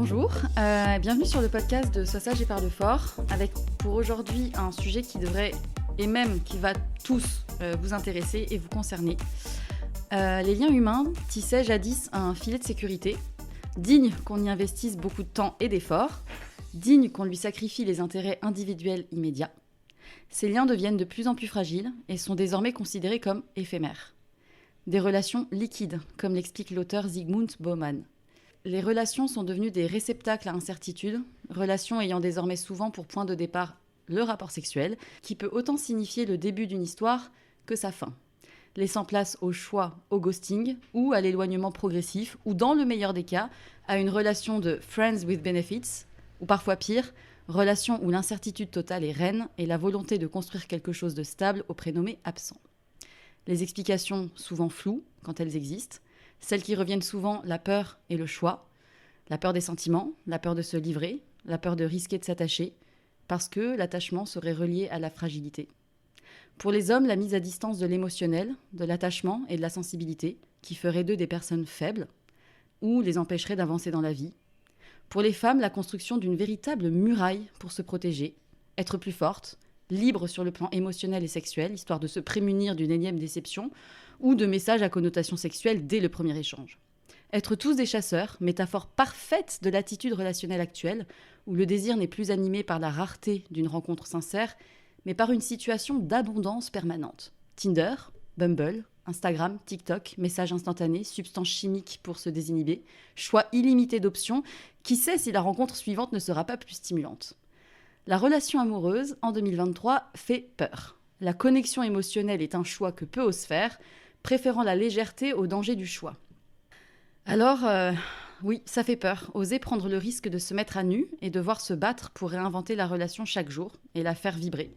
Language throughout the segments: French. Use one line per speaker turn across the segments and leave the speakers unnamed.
Bonjour, bienvenue sur le podcast de Sois sage et parle fort, avec pour aujourd'hui un sujet qui devrait, et même qui va tous vous intéresser et vous concerner. Les liens humains tissaient jadis un filet de sécurité, digne qu'on y investisse beaucoup de temps et d'efforts, digne qu'on lui sacrifie les intérêts individuels immédiats. Ces liens deviennent de plus en plus fragiles et sont désormais considérés comme éphémères. Des relations liquides, comme l'explique l'auteur Zygmunt Bauman. Les relations sont devenues des réceptacles à incertitude, relations ayant désormais souvent pour point de départ le rapport sexuel, qui peut autant signifier le début d'une histoire que sa fin, laissant place au choix, au ghosting, ou à l'éloignement progressif, ou dans le meilleur des cas, à une relation de friends with benefits, ou parfois pire, relation où l'incertitude totale est reine et la volonté de construire quelque chose de stable au prénommé absent. Les explications, souvent floues, quand elles existent, celles qui reviennent souvent, la peur et le choix, la peur des sentiments, la peur de se livrer, la peur de risquer de s'attacher, parce que l'attachement serait relié à la fragilité. Pour les hommes, la mise à distance de l'émotionnel, de l'attachement et de la sensibilité, qui ferait d'eux des personnes faibles, ou les empêcherait d'avancer dans la vie. Pour les femmes, la construction d'une véritable muraille pour se protéger, être plus forte, libre sur le plan émotionnel et sexuel, histoire de se prémunir d'une énième déception, ou de messages à connotation sexuelle dès le premier échange. Être tous des chasseurs, métaphore parfaite de l'attitude relationnelle actuelle, où le désir n'est plus animé par la rareté d'une rencontre sincère, mais par une situation d'abondance permanente. Tinder, Bumble, Instagram, TikTok, messages instantanés, substances chimiques pour se désinhiber, choix illimité d'options, qui sait si la rencontre suivante ne sera pas plus stimulante. La relation amoureuse, en 2023, fait peur. La connexion émotionnelle est un choix que peu osent faire, préférant la légèreté au danger du choix. Alors, oui, ça fait peur. Oser prendre le risque de se mettre à nu et devoir se battre pour réinventer la relation chaque jour et la faire vibrer,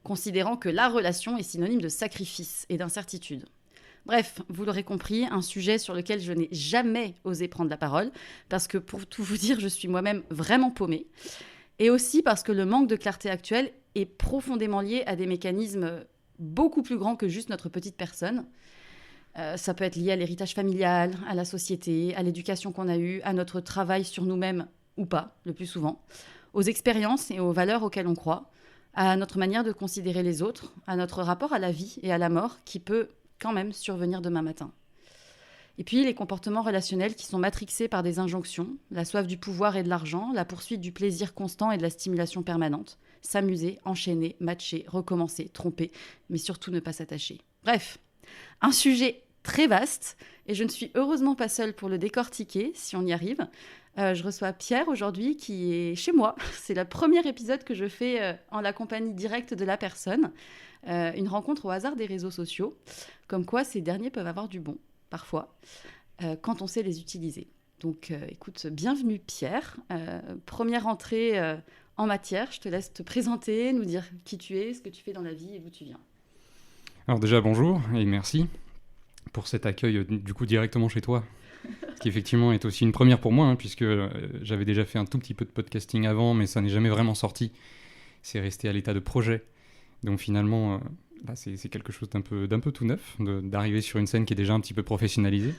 considérant que la relation est synonyme de sacrifice et d'incertitude. Bref, vous l'aurez compris, un sujet sur lequel je n'ai jamais osé prendre la parole, parce que pour tout vous dire, je suis moi-même vraiment paumée, et aussi parce que le manque de clarté actuelle est profondément lié à des mécanismes beaucoup plus grands que juste notre petite personne. Ça peut être lié à l'héritage familial, à la société, à l'éducation qu'on a eue, à notre travail sur nous-mêmes ou pas, le plus souvent, aux expériences et aux valeurs auxquelles on croit, à notre manière de considérer les autres, à notre rapport à la vie et à la mort qui peut quand même survenir demain matin. Et puis les comportements relationnels qui sont matrixés par des injonctions, la soif du pouvoir et de l'argent, la poursuite du plaisir constant et de la stimulation permanente, s'amuser, enchaîner, matcher, recommencer, tromper, mais surtout ne pas s'attacher. Bref, un sujet très vaste, et je ne suis heureusement pas seule pour le décortiquer, si on y arrive. Je reçois Pierre aujourd'hui, qui est chez moi. C'est le premier épisode que je fais en la compagnie directe de la personne. Une rencontre au hasard des réseaux sociaux, comme quoi ces derniers peuvent avoir du bon, parfois, quand on sait les utiliser. Donc écoute, bienvenue Pierre. Première entrée en matière, je te laisse te présenter, nous dire qui tu es, ce que tu fais dans la vie et d'où tu viens.
Alors déjà bonjour et merci pour cet accueil du coup directement chez toi, ce qui effectivement est aussi une première pour moi, puisque j'avais déjà fait un tout petit peu de podcasting avant, mais ça n'est jamais vraiment sorti, c'est resté à l'état de projet, donc finalement c'est quelque chose d'un peu tout neuf, d'arriver sur une scène qui est déjà un petit peu professionnalisée.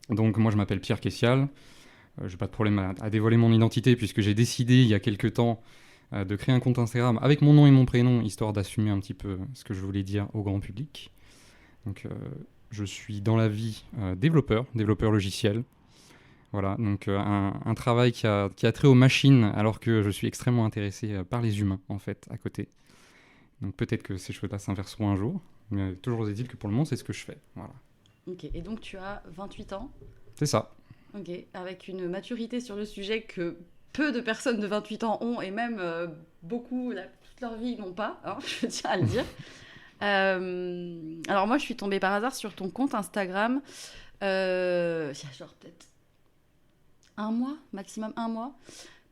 Donc moi je m'appelle Pierre Kessial, j'ai pas de problème à dévoiler mon identité puisque j'ai décidé il y a quelques temps de créer un compte Instagram avec mon nom et mon prénom, histoire d'assumer un petit peu ce que je voulais dire au grand public. Donc, je suis dans la vie développeur logiciel. Voilà, donc un travail qui a trait aux machines, alors que je suis extrêmement intéressé par les humains, en fait, à côté. Donc peut-être que ces choses-là s'inverseront un jour, mais toujours est-il que pour le moment, c'est ce que je fais. Voilà.
Ok, et donc tu as 28 ans.
C'est ça.
Ok, avec une maturité sur le sujet que peu de personnes de 28 ans ont, et même beaucoup, toute leur vie, n'ont pas, je tiens à le dire. Alors moi, je suis tombée par hasard sur ton compte Instagram, il y a genre peut-être maximum un mois,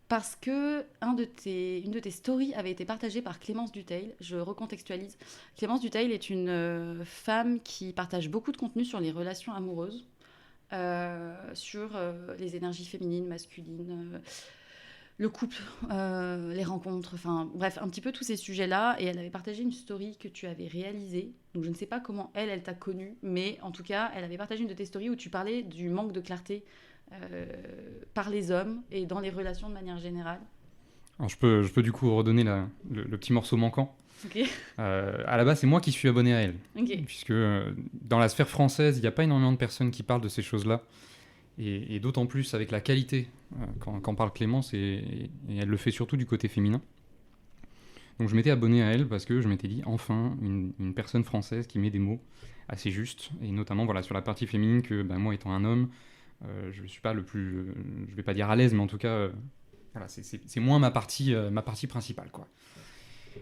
parce que une de tes stories avait été partagée par Clémence Dutheil. Je recontextualise. Clémence Dutheil est une femme qui partage beaucoup de contenu sur les relations amoureuses, sur les énergies féminines, masculines, le couple, les rencontres, enfin bref, un petit peu tous ces sujets-là. Et elle avait partagé une story que tu avais réalisée. Donc je ne sais pas comment elle t'a connue, mais en tout cas, elle avait partagé une de tes stories où tu parlais du manque de clarté par les hommes et dans les relations de manière générale?
Alors, je peux du coup redonner le petit morceau manquant.
Ok.
À la base, c'est moi qui suis abonné à elle.
Ok.
Puisque dans la sphère française, il n'y a pas énormément de personnes qui parlent de ces choses-là. Et d'autant plus avec la qualité quand parle Clémence, et elle le fait surtout du côté féminin. Donc je m'étais abonné à elle parce que je m'étais dit, enfin, une personne française qui met des mots assez justes, et notamment voilà, sur la partie féminine, que moi étant un homme, je ne suis pas le plus, je vais pas dire à l'aise, mais en tout cas, voilà, c'est moins ma partie principale, quoi.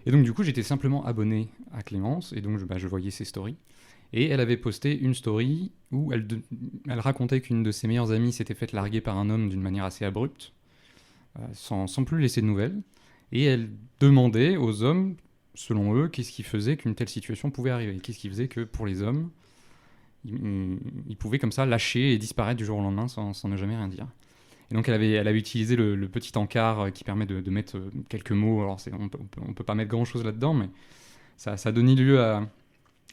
Et donc du coup, j'étais simplement abonné à Clémence, et donc je voyais ses stories. Et elle avait posté une story où elle racontait qu'une de ses meilleures amies s'était faite larguer par un homme d'une manière assez abrupte, sans plus laisser de nouvelles. Et elle demandait aux hommes, selon eux, qu'est-ce qui faisait qu'une telle situation pouvait arriver. Qu'est-ce qui faisait que pour les hommes, ils pouvaient comme ça lâcher et disparaître du jour au lendemain sans ne jamais rien dire. Et donc elle avait utilisé le petit encart qui permet de mettre quelques mots. Alors on peut pas mettre grand-chose là-dedans, mais ça a donné lieu à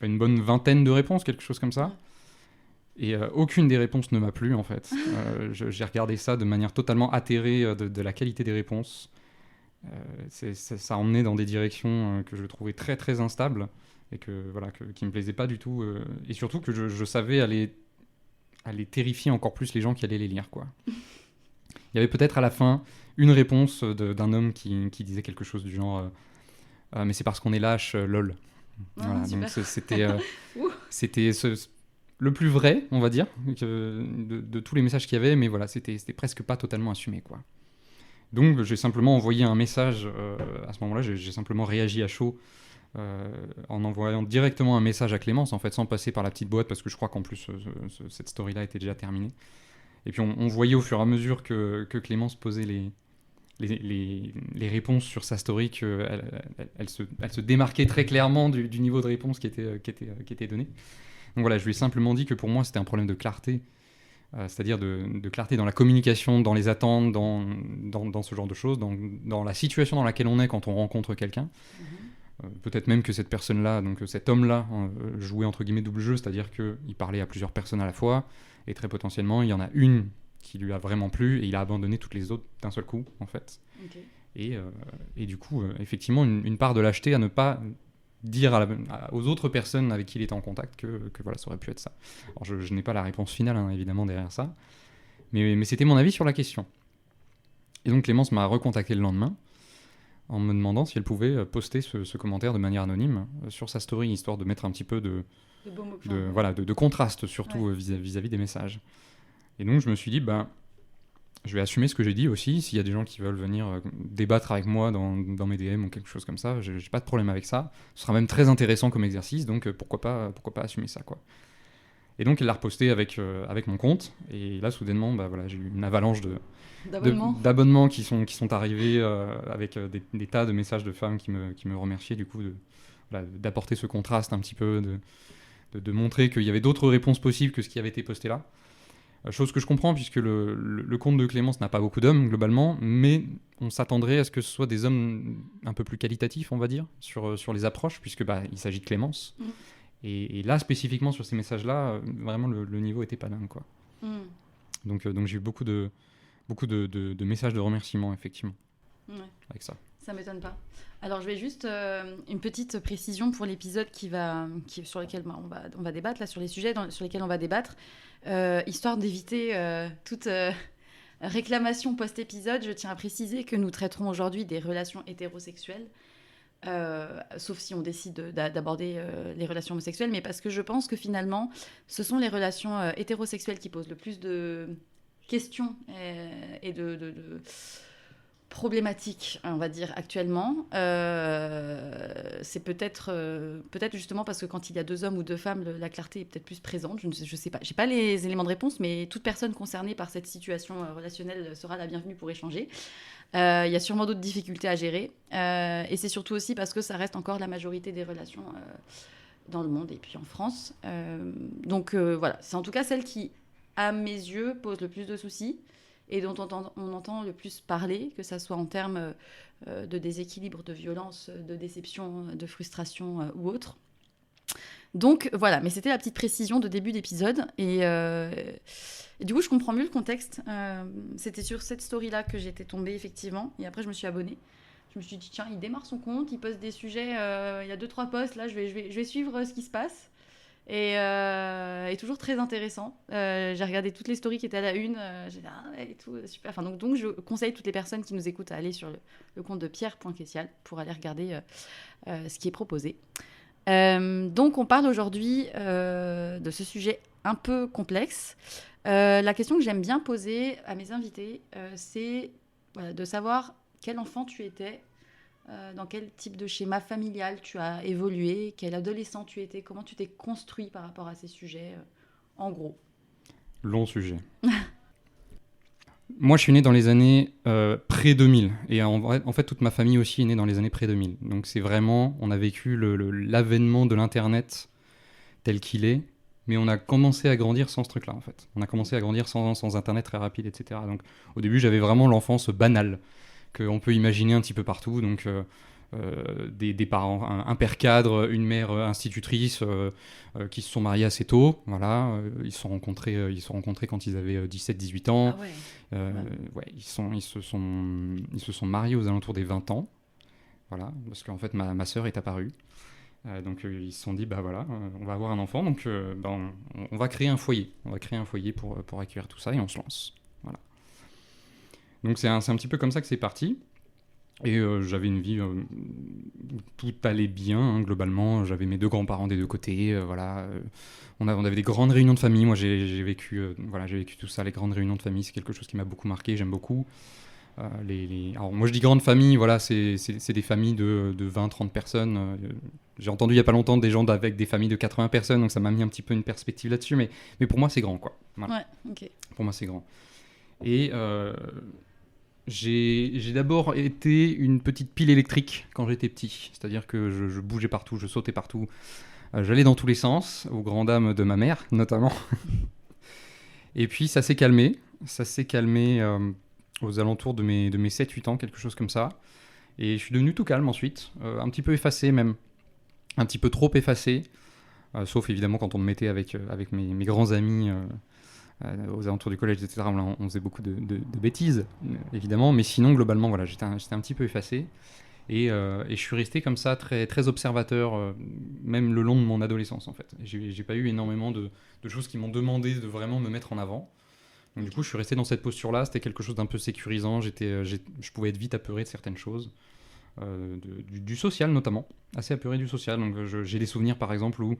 une bonne vingtaine de réponses, quelque chose comme ça. Et aucune des réponses ne m'a plu, en fait. J'ai regardé ça de manière totalement atterrée de la qualité des réponses. Ça emmenait dans des directions que je trouvais très très instables et qui me plaisaient pas du tout. Et surtout que je savais aller terrifier encore plus les gens qui allaient les lire, quoi. Il y avait peut-être à la fin une réponse d'un homme qui disait quelque chose du genre mais c'est parce qu'on est lâche, lol. Voilà, donc c'était le plus vrai, on va dire, de tous les messages qu'il y avait, mais voilà, c'était presque pas totalement assumé, quoi. Donc j'ai simplement envoyé un message, à ce moment-là, j'ai simplement réagi à chaud, en envoyant directement un message à Clémence, en fait, sans passer par la petite boîte, parce que je crois qu'en plus, cette story-là était déjà terminée. Et puis on voyait au fur et à mesure que Clémence posait les réponses sur sa story, qu'elle se démarquait très clairement du niveau de réponse qui était donné. Donc voilà, je lui ai simplement dit que pour moi c'était un problème de clarté, c'est-à-dire de clarté dans la communication, dans les attentes, dans ce genre de choses, dans la situation dans laquelle on est quand on rencontre quelqu'un. Peut-être même que cette personne-là, donc cet homme-là, jouait entre guillemets double jeu, c'est-à-dire qu'il parlait à plusieurs personnes à la fois, et très potentiellement il y en a une qui lui a vraiment plu, et il a abandonné toutes les autres d'un seul coup, en fait. Okay. Et du coup, effectivement, une part de lâcheté à ne pas dire aux autres personnes avec qui il était en contact que voilà, ça aurait pu être ça. Alors je n'ai pas la réponse finale, hein, évidemment, derrière ça, mais c'était mon avis sur la question. Et donc Clémence m'a recontacté le lendemain, en me demandant si elle pouvait poster ce commentaire de manière anonyme sur sa story, histoire de mettre un petit peu de contraste, surtout vis-à-vis des messages. Et donc je me suis dit, je vais assumer ce que j'ai dit aussi. S'il y a des gens qui veulent venir débattre avec moi dans mes DM ou quelque chose comme ça, j'ai pas de problème avec ça. Ce sera même très intéressant comme exercice, donc pourquoi pas assumer ça, quoi. Et donc elle l'a reposté avec mon compte, et là soudainement j'ai eu une avalanche d'abonnements qui sont arrivés avec des tas de messages de femmes qui me remerciaient du coup d'apporter ce contraste un petit peu, de montrer qu'il y avait d'autres réponses possibles que ce qui avait été posté là. Chose que je comprends, puisque le compte de Clémence n'a pas beaucoup d'hommes globalement, mais on s'attendrait à ce que ce soit des hommes un peu plus qualitatifs, on va dire, sur les approches, puisque il s'agit de Clémence. Et là, spécifiquement sur ces messages-là, vraiment le niveau était pas dingue, quoi. Donc j'ai eu beaucoup de messages de remerciements, effectivement, avec ça.
Ça m'étonne pas. Alors je vais juste une petite précision pour l'épisode sur lequel on va débattre, là, sur les sujets sur lesquels on va débattre, histoire d'éviter toute réclamation post-épisode. Je tiens à préciser que nous traiterons aujourd'hui des relations hétérosexuelles, sauf si on décide d'aborder les relations homosexuelles, mais parce que je pense que finalement ce sont les relations hétérosexuelles qui posent le plus de questions et de problématique, on va dire, actuellement. C'est peut-être justement parce que quand il y a deux hommes ou deux femmes, la clarté est peut-être plus présente. Je sais pas. J'ai pas les éléments de réponse, mais toute personne concernée par cette situation relationnelle sera la bienvenue pour échanger. Il y a sûrement d'autres difficultés à gérer. Et c'est surtout aussi parce que ça reste encore la majorité des relations dans le monde et puis en France. Donc voilà, c'est en tout cas celle qui, à mes yeux, pose le plus de soucis et dont on entend le plus parler, que ça soit en termes de déséquilibre, de violence, de déception, de frustration ou autre. Donc voilà, mais c'était la petite précision de début d'épisode. Et du coup, je comprends mieux le contexte. C'était sur cette story-là que j'étais tombée, effectivement. Et après, je me suis abonnée. Je me suis dit, tiens, il démarre son compte, il poste des sujets. Il y a 2-3 posts, là, je vais suivre ce qui se passe. Et toujours très intéressant. J'ai regardé toutes les stories qui étaient à la une. J'ai dit, et tout, super. Enfin, donc, je conseille toutes les personnes qui nous écoutent à aller sur le compte de Pierre.Kessial pour aller regarder ce qui est proposé. Donc, on parle aujourd'hui de ce sujet un peu complexe. La question que j'aime bien poser à mes invités, c'est de savoir quel enfant tu étais, dans quel type de schéma familial tu as évolué, quel adolescent tu étais, comment tu t'es construit par rapport à ces sujets, en gros.
Long sujet. Moi, je suis né dans les années pré-2000. Et en fait, toute ma famille aussi est née dans les années pré-2000. Donc, c'est vraiment, on a vécu l'avènement de l'Internet tel qu'il est. Mais on a commencé à grandir sans ce truc-là, en fait. On a commencé à grandir sans Internet très rapide, etc. Donc, au début, j'avais vraiment l'enfance banale qu'on peut imaginer un petit peu partout. Donc, des parents, un père cadre, une mère institutrice qui se sont mariés assez tôt. Voilà, ils se sont rencontrés quand ils avaient 17-18 ans.
Ah ouais.
Ouais, ils se sont mariés aux alentours des 20 ans. Voilà, parce qu'en fait, ma sœur est apparue. Donc ils se sont dit, bah voilà, on va avoir un enfant, donc on va créer un foyer. On va créer un foyer pour accueillir tout ça et on se lance. Voilà. Donc c'est un petit peu comme ça que c'est parti. Et j'avais une vie où tout allait bien, hein, globalement. J'avais mes 2 grands-parents des 2 côtés. Voilà. On avait des grandes réunions de famille. Moi, j'ai vécu tout ça. Les grandes réunions de famille, c'est quelque chose qui m'a beaucoup marqué. J'aime beaucoup. Alors, moi, je dis grande famille. Voilà, c'est des familles de 20-30 personnes. J'ai entendu il n'y a pas longtemps des gens avec des familles de 80 personnes. Donc, ça m'a mis un petit peu une perspective là-dessus. Mais pour moi, c'est grand, quoi. Voilà.
Ouais, ok.
Pour moi, c'est grand. Et j'ai d'abord été une petite pile électrique quand j'étais petit. C'est-à-dire que je bougeais partout, je sautais partout. J'allais dans tous les sens, aux grandes dames de ma mère, notamment. Et puis, ça s'est calmé. Ça s'est calmé aux alentours de mes 7-8 ans, quelque chose comme ça. Et je suis devenu tout calme ensuite. Un petit peu effacé même. Un petit peu trop effacé. Sauf évidemment quand on me mettait avec mes grands amis... aux alentours du collège, etc. On faisait beaucoup de bêtises, évidemment, mais sinon, globalement, voilà, j'étais un petit peu effacé. Et je suis resté comme ça, très, très observateur, même le long de mon adolescence, en fait. J'ai pas eu énormément de choses qui m'ont demandé de vraiment me mettre en avant. Donc, du coup, je suis resté dans cette posture-là. C'était quelque chose d'un peu sécurisant. Je pouvais être vite apeuré de certaines choses. Du social, notamment. Assez apeuré du social. Donc, j'ai des souvenirs, par exemple, où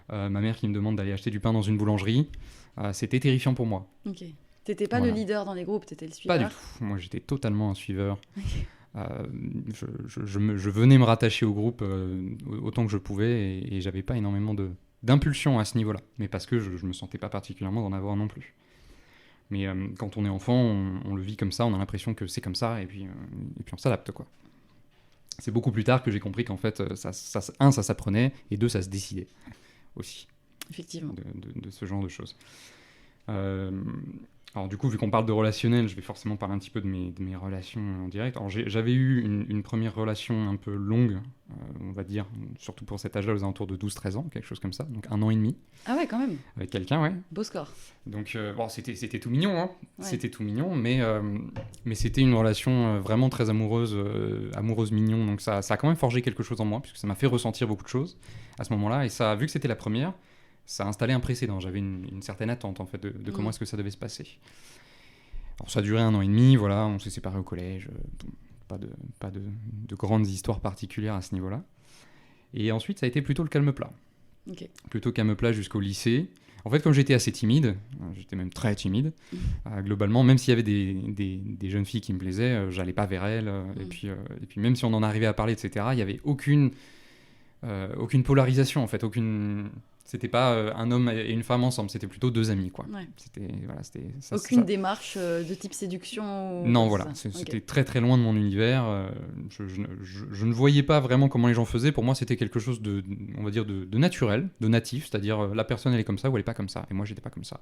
ma mère qui me demande d'aller acheter du pain dans une boulangerie. C'était terrifiant pour moi.
Ok. T'étais pas le leader dans les groupes, t'étais le suiveur.
Pas du tout. Moi, j'étais totalement un suiveur. Je venais me rattacher au groupe autant que je pouvais et j'avais pas énormément d'impulsion à ce niveau-là. Mais parce que je me sentais pas particulièrement d'en avoir non plus. Mais quand on est enfant, on le vit comme ça, on a l'impression que c'est comme ça et puis on s'adapte, quoi. C'est beaucoup plus tard que j'ai compris qu'en fait, ça s'apprenait et 2, ça se décidait aussi.
Effectivement.
De ce genre de choses. Alors du coup, vu qu'on parle de relationnel, je vais forcément parler un petit peu de mes relations en direct. Alors j'avais eu une première relation un peu longue, on va dire, surtout pour cet âge-là, aux alentours de 12-13 ans, quelque chose comme ça, donc 1 an et demi.
Ah ouais, quand même.
Avec quelqu'un, ouais.
Beau score.
Donc bon, c'était tout mignon, hein.
Ouais.
C'était tout mignon, mais c'était une relation vraiment très amoureuse mignon, donc ça a quand même forgé quelque chose en moi, puisque ça m'a fait ressentir beaucoup de choses à ce moment-là, et ça, vu que c'était la première, ça a installé un précédent. J'avais une certaine attente en fait de comment est-ce que ça devait se passer. Alors ça a duré 1 an et demi, voilà, on s'est séparés au collège, pas de grandes histoires particulières à ce niveau-là. Et ensuite ça a été plutôt le calme plat.
Okay.
Plutôt calme plat jusqu'au lycée. En fait, comme j'étais assez timide, j'étais même très timide, globalement, même s'il y avait des jeunes filles qui me plaisaient, j'allais pas vers elles. Et puis même si on en arrivait à parler, etc., il y avait aucune polarisation en fait, c'était pas un homme et une femme ensemble, c'était plutôt 2 amis, quoi.
Ouais.
Aucune
démarche de type séduction
Non, voilà, c'était très très loin de mon univers. Je ne voyais pas vraiment comment les gens faisaient. Pour moi, c'était quelque chose on va dire, de naturel, de natif, c'est-à-dire la personne elle est comme ça ou elle est pas comme ça, et moi j'étais pas comme ça.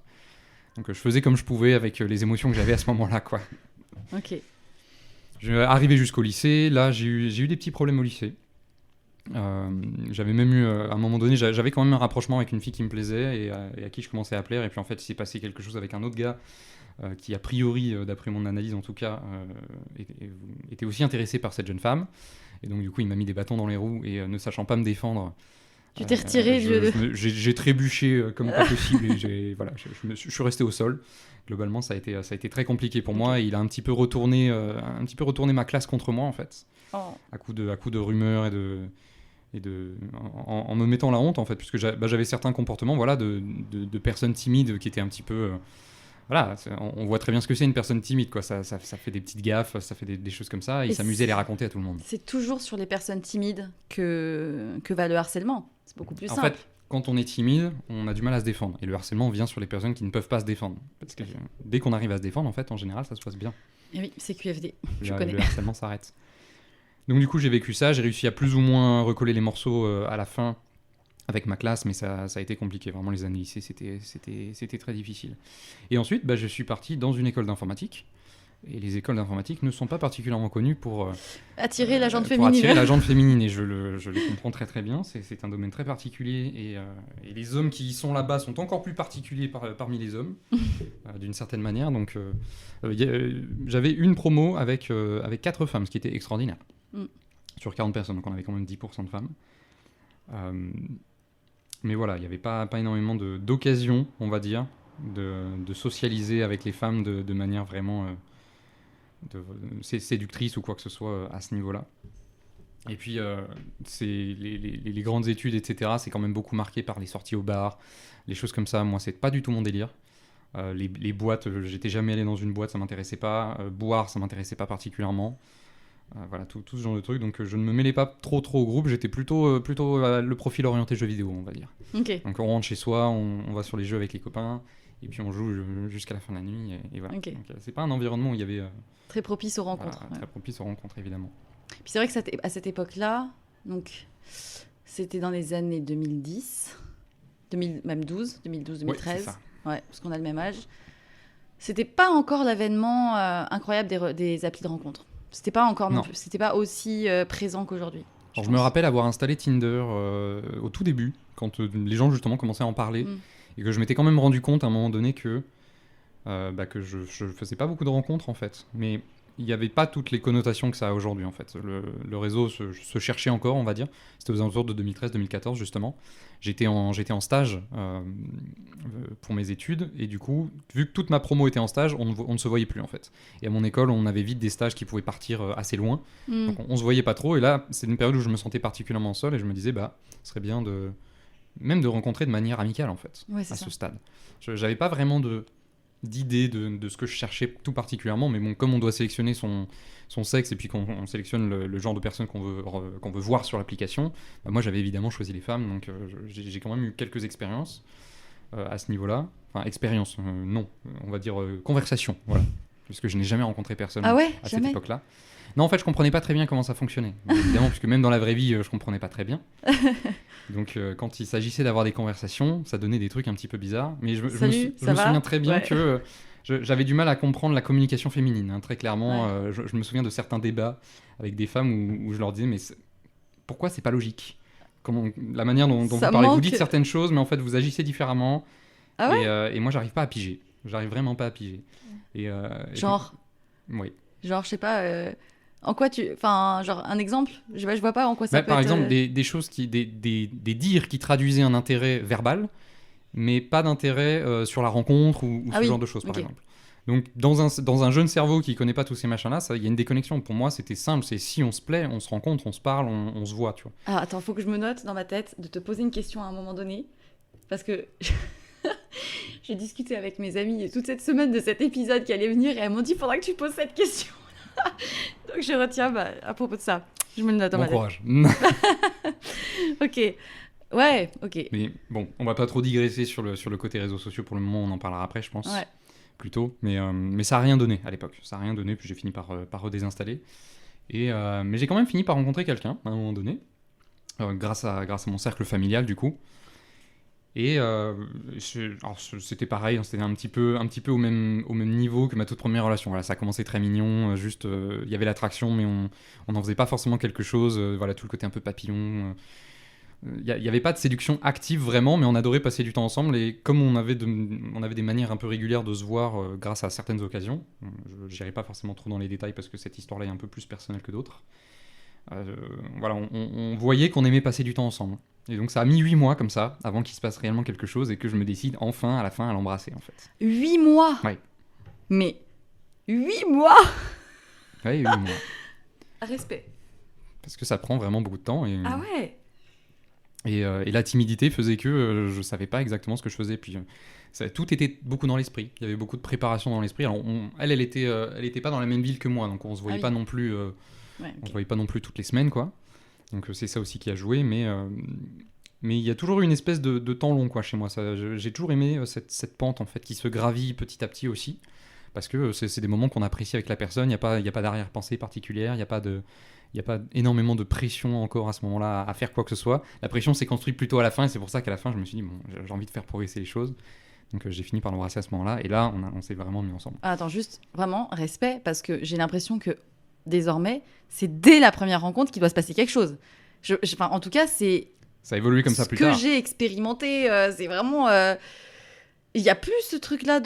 Donc je faisais comme je pouvais avec les émotions que j'avais à ce moment-là, quoi.
Ok.
Je suis arrivé jusqu'au lycée, là j'ai eu des petits problèmes au lycée. J'avais même eu, à un moment donné, j'avais quand même un rapprochement avec une fille qui me plaisait et à qui je commençais à plaire. Et puis en fait, il s'est passé quelque chose avec un autre gars qui, a priori, d'après mon analyse en tout cas, était aussi intéressé par cette jeune femme. Et donc, du coup, il m'a mis des bâtons dans les roues et ne sachant pas me défendre.
Tu t'es retiré
J'ai trébuché comme pas possible et je suis resté au sol. Globalement, ça a été très compliqué pour moi. Et il a un petit peu retourné ma classe contre moi, en fait.
Oh.
À coup de rumeurs en me mettant la honte, en fait, puisque j'avais certains comportements de personnes timides qui étaient un petit peu... on voit très bien ce que c'est une personne timide, quoi. Ça fait des petites gaffes, ça fait des choses comme ça, et il s'amusait à les raconter à tout le monde.
C'est toujours sur les personnes timides que va le harcèlement. C'est beaucoup plus simple.
En fait, quand on est timide, on a du mal à se défendre. Et le harcèlement vient sur les personnes qui ne peuvent pas se défendre. Parce que dès qu'on arrive à se défendre, en fait, en général, ça se passe bien.
Et oui, c'est QFD, je connais.
Le harcèlement s'arrête. Donc du coup, j'ai vécu ça, j'ai réussi à plus ou moins recoller les morceaux à la fin avec ma classe, mais ça a été compliqué. Vraiment, les années lycée, c'était très difficile. Et ensuite, je suis parti dans une école d'informatique. Et les écoles d'informatique ne sont pas particulièrement connues pour
attirer la gente féminine.
Attirer la gente féminine, et je le comprends très très bien. C'est un domaine très particulier, et les hommes qui sont là-bas sont encore plus particuliers parmi les hommes, d'une certaine manière. Donc, j'avais une promo avec 4 femmes, ce qui était extraordinaire. Sur 40 personnes, donc on avait quand même 10% de femmes. Mais voilà, il n'y avait pas énormément d'occasions, on va dire, de socialiser avec les femmes de manière vraiment séductrice ou quoi que ce soit à ce niveau-là. Et puis, les grandes études, etc., c'est quand même beaucoup marqué par les sorties au bar, les choses comme ça. Moi, c'est pas du tout mon délire. Les boîtes, j'étais jamais allé dans une boîte, ça m'intéressait pas. Boire, ça m'intéressait pas particulièrement. Voilà, tout ce genre de trucs. Donc, je ne me mêlais pas trop au groupe. J'étais plutôt le profil orienté jeux vidéo, on va dire.
Okay.
Donc, on rentre chez soi, on va sur les jeux avec les copains, et puis on joue jusqu'à la fin de la nuit. Et voilà.
Okay.
Donc, c'est pas un environnement où il y avait...
très propice aux rencontres.
Très propice aux rencontres, évidemment.
Puis c'est vrai que à cette époque-là, donc c'était dans les années 2010, même 2012-2013,
ouais, c'est ça.
Ouais, parce qu'on a le même âge. C'était pas encore l'avènement incroyable des applis de rencontres. C'était pas encore non plus. C'était pas aussi présent qu'aujourd'hui.
Je me rappelle avoir installé Tinder au tout début, quand les gens justement commençaient à en parler, et que je m'étais quand même rendu compte à un moment donné que je faisais pas beaucoup de rencontres en fait, mais il n'y avait pas toutes les connotations que ça a aujourd'hui en fait. Le réseau se cherchait encore, on va dire. C'était aux alentours de 2013-2014 justement. J'étais en stage pour mes études, et du coup, vu que toute ma promo était en stage, on ne se voyait plus en fait. Et à mon école, on avait vite des stages qui pouvaient partir assez loin, donc on se voyait pas trop. Et là, c'est une période où je me sentais particulièrement seul, et je me disais, ce serait bien de rencontrer de manière amicale en fait, à ce stade. J'avais pas vraiment d'idée de ce que je cherchais tout particulièrement, mais bon, comme on doit sélectionner son sexe, et puis qu'on sélectionne le genre de personnes qu'on veut voir sur l'application, moi j'avais évidemment choisi les femmes, donc j'ai quand même eu quelques expériences à ce niveau-là. Enfin, expérience, non, on va dire conversation, voilà, puisque je n'ai jamais rencontré personne à cette époque-là. Non, en fait, je comprenais pas très bien comment ça fonctionnait, évidemment, puisque même dans la vraie vie, je comprenais pas très bien. Donc, quand il s'agissait d'avoir des conversations, ça donnait des trucs un petit peu bizarres. Mais je me souviens très bien que j'avais du mal à comprendre la communication féminine. Hein, très clairement, je me souviens de certains débats avec des femmes où je leur disais, mais pourquoi c'est pas logique ? La manière dont vous parlez, vous dites certaines choses, mais en fait, vous agissez différemment. Et moi, j'arrive pas à piger. J'arrive vraiment pas à piger.
Genre
Oui.
Genre, je sais pas... En quoi genre, un exemple, je vois pas en quoi ça peut
par
être...
exemple, des choses des dires qui traduisaient un intérêt verbal, mais pas d'intérêt sur la rencontre ou ce genre de choses, par exemple. Donc, dans un jeune cerveau qui connaît pas tous ces machins-là, il y a une déconnexion. Pour moi, c'était simple, c'est si on se plaît, on se rencontre, on se parle, on se voit, tu vois.
Ah, attends, faut que je me note dans ma tête de te poser une question à un moment donné, parce que... J'ai discuté avec mes amis toute cette semaine de cet épisode qui allait venir, et elles m'ont dit, faudra que tu poses cette question. Donc je retiens à propos de ça. Je me le note dans ma tête.
Bon courage.
Ok. Ouais, ok.
Mais bon, on va pas trop digresser sur le côté réseaux sociaux pour le moment, on en parlera après, je pense.
Ouais.
Plutôt. Mais ça a rien donné à l'époque. Ça a rien donné, puis j'ai fini par redésinstaller. Mais j'ai quand même fini par rencontrer quelqu'un à un moment donné, grâce à mon cercle familial du coup. Et c'était pareil, hein, c'était un petit peu au même niveau que ma toute première relation. Voilà, ça a commencé très mignon, juste il y avait l'attraction, mais on n'en faisait pas forcément quelque chose. Voilà, tout le côté un peu papillon. Il n'y avait pas de séduction active vraiment, mais on adorait passer du temps ensemble. Et comme on avait des manières un peu régulières de se voir grâce à certaines occasions, je n'irai pas forcément trop dans les détails parce que cette histoire-là est un peu plus personnelle que d'autres. Voilà, on voyait qu'on aimait passer du temps ensemble. Et donc ça a mis 8 mois comme ça, avant qu'il se passe réellement quelque chose et que je me décide enfin, à la fin, à l'embrasser en fait.
8 mois.
Ouais.
Mais 8 mois.
Ouais, 8 mois.
Respect.
Parce que ça prend vraiment beaucoup de temps.
Ah ouais.
Et la timidité faisait que je savais pas exactement ce que je faisais. Puis tout était beaucoup dans l'esprit. Il y avait beaucoup de préparation dans l'esprit. Alors elle était pas dans la même ville que moi, donc on se voyait pas non plus. On se voyait pas non plus toutes les semaines, quoi. Donc c'est ça aussi qui a joué, mais il y a toujours eu une espèce de temps long, quoi, chez moi. J'ai toujours aimé cette pente en fait qui se gravit petit à petit aussi, parce que c'est des moments qu'on apprécie avec la personne. Il y a pas d'arrière-pensée particulière, il y a pas énormément de pression encore à ce moment-là à faire quoi que ce soit. La pression s'est construite plutôt à la fin, et c'est pour ça qu'à la fin je me suis dit bon, j'ai envie de faire progresser les choses. Donc j'ai fini par l'embrasser à ce moment-là, et là on s'est vraiment mis ensemble.
Attends, juste vraiment respect, parce que j'ai l'impression que désormais, c'est dès la première rencontre qu'il doit se passer quelque chose. En tout cas, c'est...
Ça a évolué comme ça plus tard.
Ce que j'ai expérimenté, c'est vraiment... Il n'y a plus ce truc-là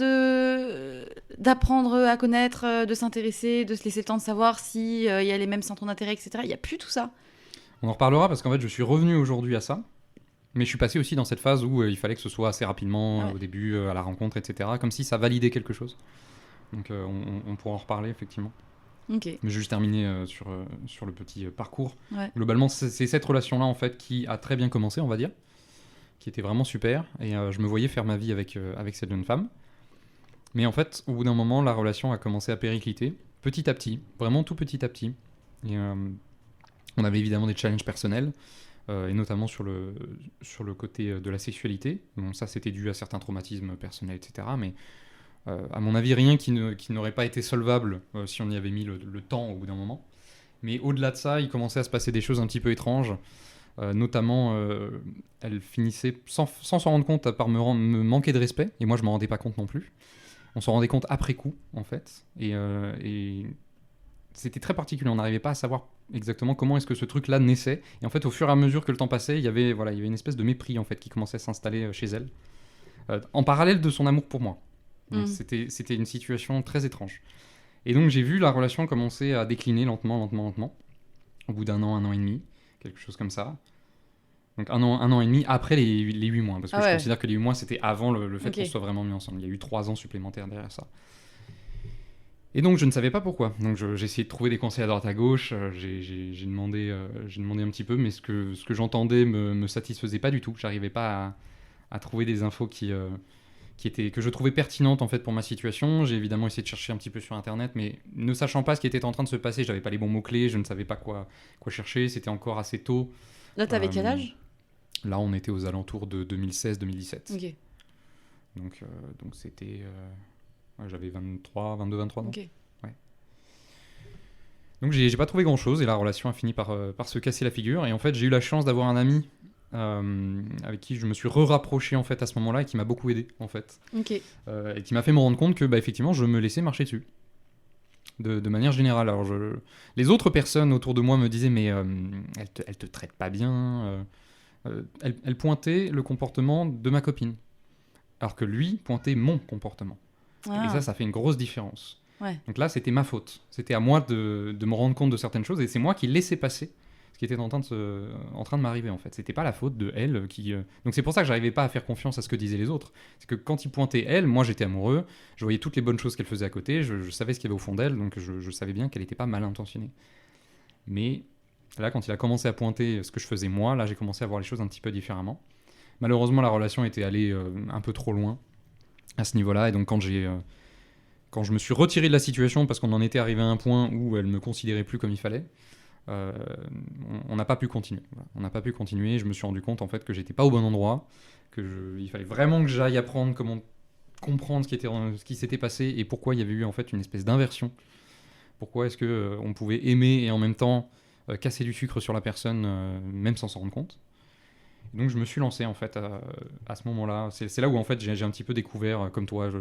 d'apprendre à connaître, de s'intéresser, de se laisser le temps de savoir s'il y a les mêmes centres d'intérêt, etc. Il n'y a plus tout ça.
On en reparlera parce qu'en fait, je suis revenu aujourd'hui à ça. Mais je suis passé aussi dans cette phase où il fallait que ce soit assez rapidement, au début, à la rencontre, etc. Comme si ça validait quelque chose. Donc on pourra en reparler, effectivement.
Okay.
Mais je vais juste terminer sur le petit parcours.
Ouais.
Globalement, c'est cette relation-là en fait qui a très bien commencé, on va dire, qui était vraiment super. Et je me voyais faire ma vie avec cette jeune femme. Mais en fait, au bout d'un moment, la relation a commencé à péricliter, petit à petit, vraiment tout petit à petit. Et on avait évidemment des challenges personnels, et notamment sur le côté de la sexualité. Bon, ça, c'était dû à certains traumatismes personnels, etc. Mais à mon avis, rien qui n'aurait pas été solvable si on y avait mis le temps au bout d'un moment. Mais au-delà de ça, il commençait à se passer des choses un petit peu étranges. Notamment, elle finissait sans s'en rendre compte par me manquer de respect. Et moi, je ne m'en rendais pas compte non plus. On s'en rendait compte après coup, en fait. Et c'était très particulier. On n'arrivait pas à savoir exactement comment est-ce que ce truc-là naissait. Et en fait, au fur et à mesure que le temps passait, il y avait une espèce de mépris en fait, qui commençait à s'installer chez elle. En parallèle de son amour pour moi. Donc, c'était une situation très étrange. Et donc j'ai vu la relation commencer à décliner lentement. Au bout d'un an et demi, quelque chose comme ça. Donc un an et demi après les 8 mois. Parce que je considère que les 8 mois, c'était avant le fait qu'on soit vraiment mis ensemble. Il y a eu 3 ans supplémentaires derrière ça. Et donc je ne savais pas pourquoi. Donc j'ai essayé de trouver des conseils à droite à gauche. J'ai demandé un petit peu, mais ce que j'entendais me satisfaisait pas du tout. J'arrivais pas à trouver des infos que je trouvais pertinentes en fait pour ma situation. J'ai évidemment essayé de chercher un petit peu sur internet, mais ne sachant pas ce qui était en train de se passer, j'avais pas les bons mots-clés, je ne savais pas quoi chercher, c'était encore assez tôt.
Là, t'avais quel âge ?
Là, on était aux alentours de 2016-2017.
Ok.
Donc c'était... j'avais 22, 23 ans.
Ok.
Ouais. Donc j'ai pas trouvé grand-chose et la relation a fini par se casser la figure. Et en fait, j'ai eu la chance d'avoir un ami avec qui je me suis rapproché en fait à ce moment-là et qui m'a beaucoup aidé en fait.
Ok.
Et qui m'a fait me rendre compte que effectivement je me laissais marcher dessus de manière générale. Alors les autres personnes autour de moi me disaient mais elle te traite pas bien. Elle pointait le comportement de ma copine alors que lui pointait mon comportement. Et ça fait une grosse différence.
Ouais.
Donc là c'était ma faute, c'était à moi de me rendre compte de certaines choses et c'est moi qui laissais passer ce qui était en train de m'arriver en fait. C'était pas la faute de elle qui... Donc c'est pour ça que j'arrivais pas à faire confiance à ce que disaient les autres. C'est que quand ils pointaient elle, moi j'étais amoureux, je voyais toutes les bonnes choses qu'elle faisait à côté, je savais ce qu'il y avait au fond d'elle, donc je savais bien qu'elle était pas mal intentionnée. Mais là quand il a commencé à pointer ce que je faisais moi, là j'ai commencé à voir les choses un petit peu différemment. Malheureusement la relation était allée un peu trop loin à ce niveau-là, et donc quand je me suis retiré de la situation parce qu'on en était arrivé à un point où elle me considérait plus comme il fallait, on n'a pas pu continuer. Voilà. On n'a pas pu continuer. Je me suis rendu compte en fait que j'étais pas au bon endroit, il fallait vraiment que j'aille apprendre comment comprendre ce qui s'était passé et pourquoi il y avait eu en fait une espèce d'inversion. Pourquoi est-ce que on pouvait aimer et en même temps casser du sucre sur la personne même sans s'en rendre compte. Donc je me suis lancé en fait à ce moment-là. C'est là où en fait j'ai un petit peu découvert, comme toi,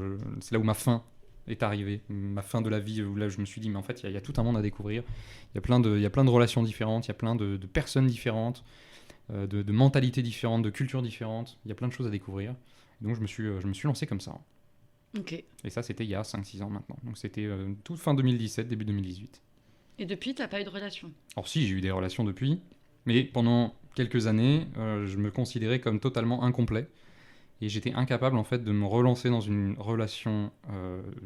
c'est là où ma fin est arrivée, ma fin de la vie, où là je me suis dit mais en fait il y a tout un monde à découvrir, il y a plein de relations différentes, il y a plein de personnes différentes, de mentalités différentes, de cultures différentes, il y a plein de choses à découvrir. Donc je me suis lancé comme ça.
Ok.
Et ça c'était il y a 5-6 ans maintenant, donc c'était toute fin 2017, début 2018.
Et depuis, t'as pas eu de relation?
Alors si, j'ai eu des relations depuis, mais pendant quelques années, je me considérais comme totalement incomplet. Et j'étais incapable en fait de me relancer dans une relation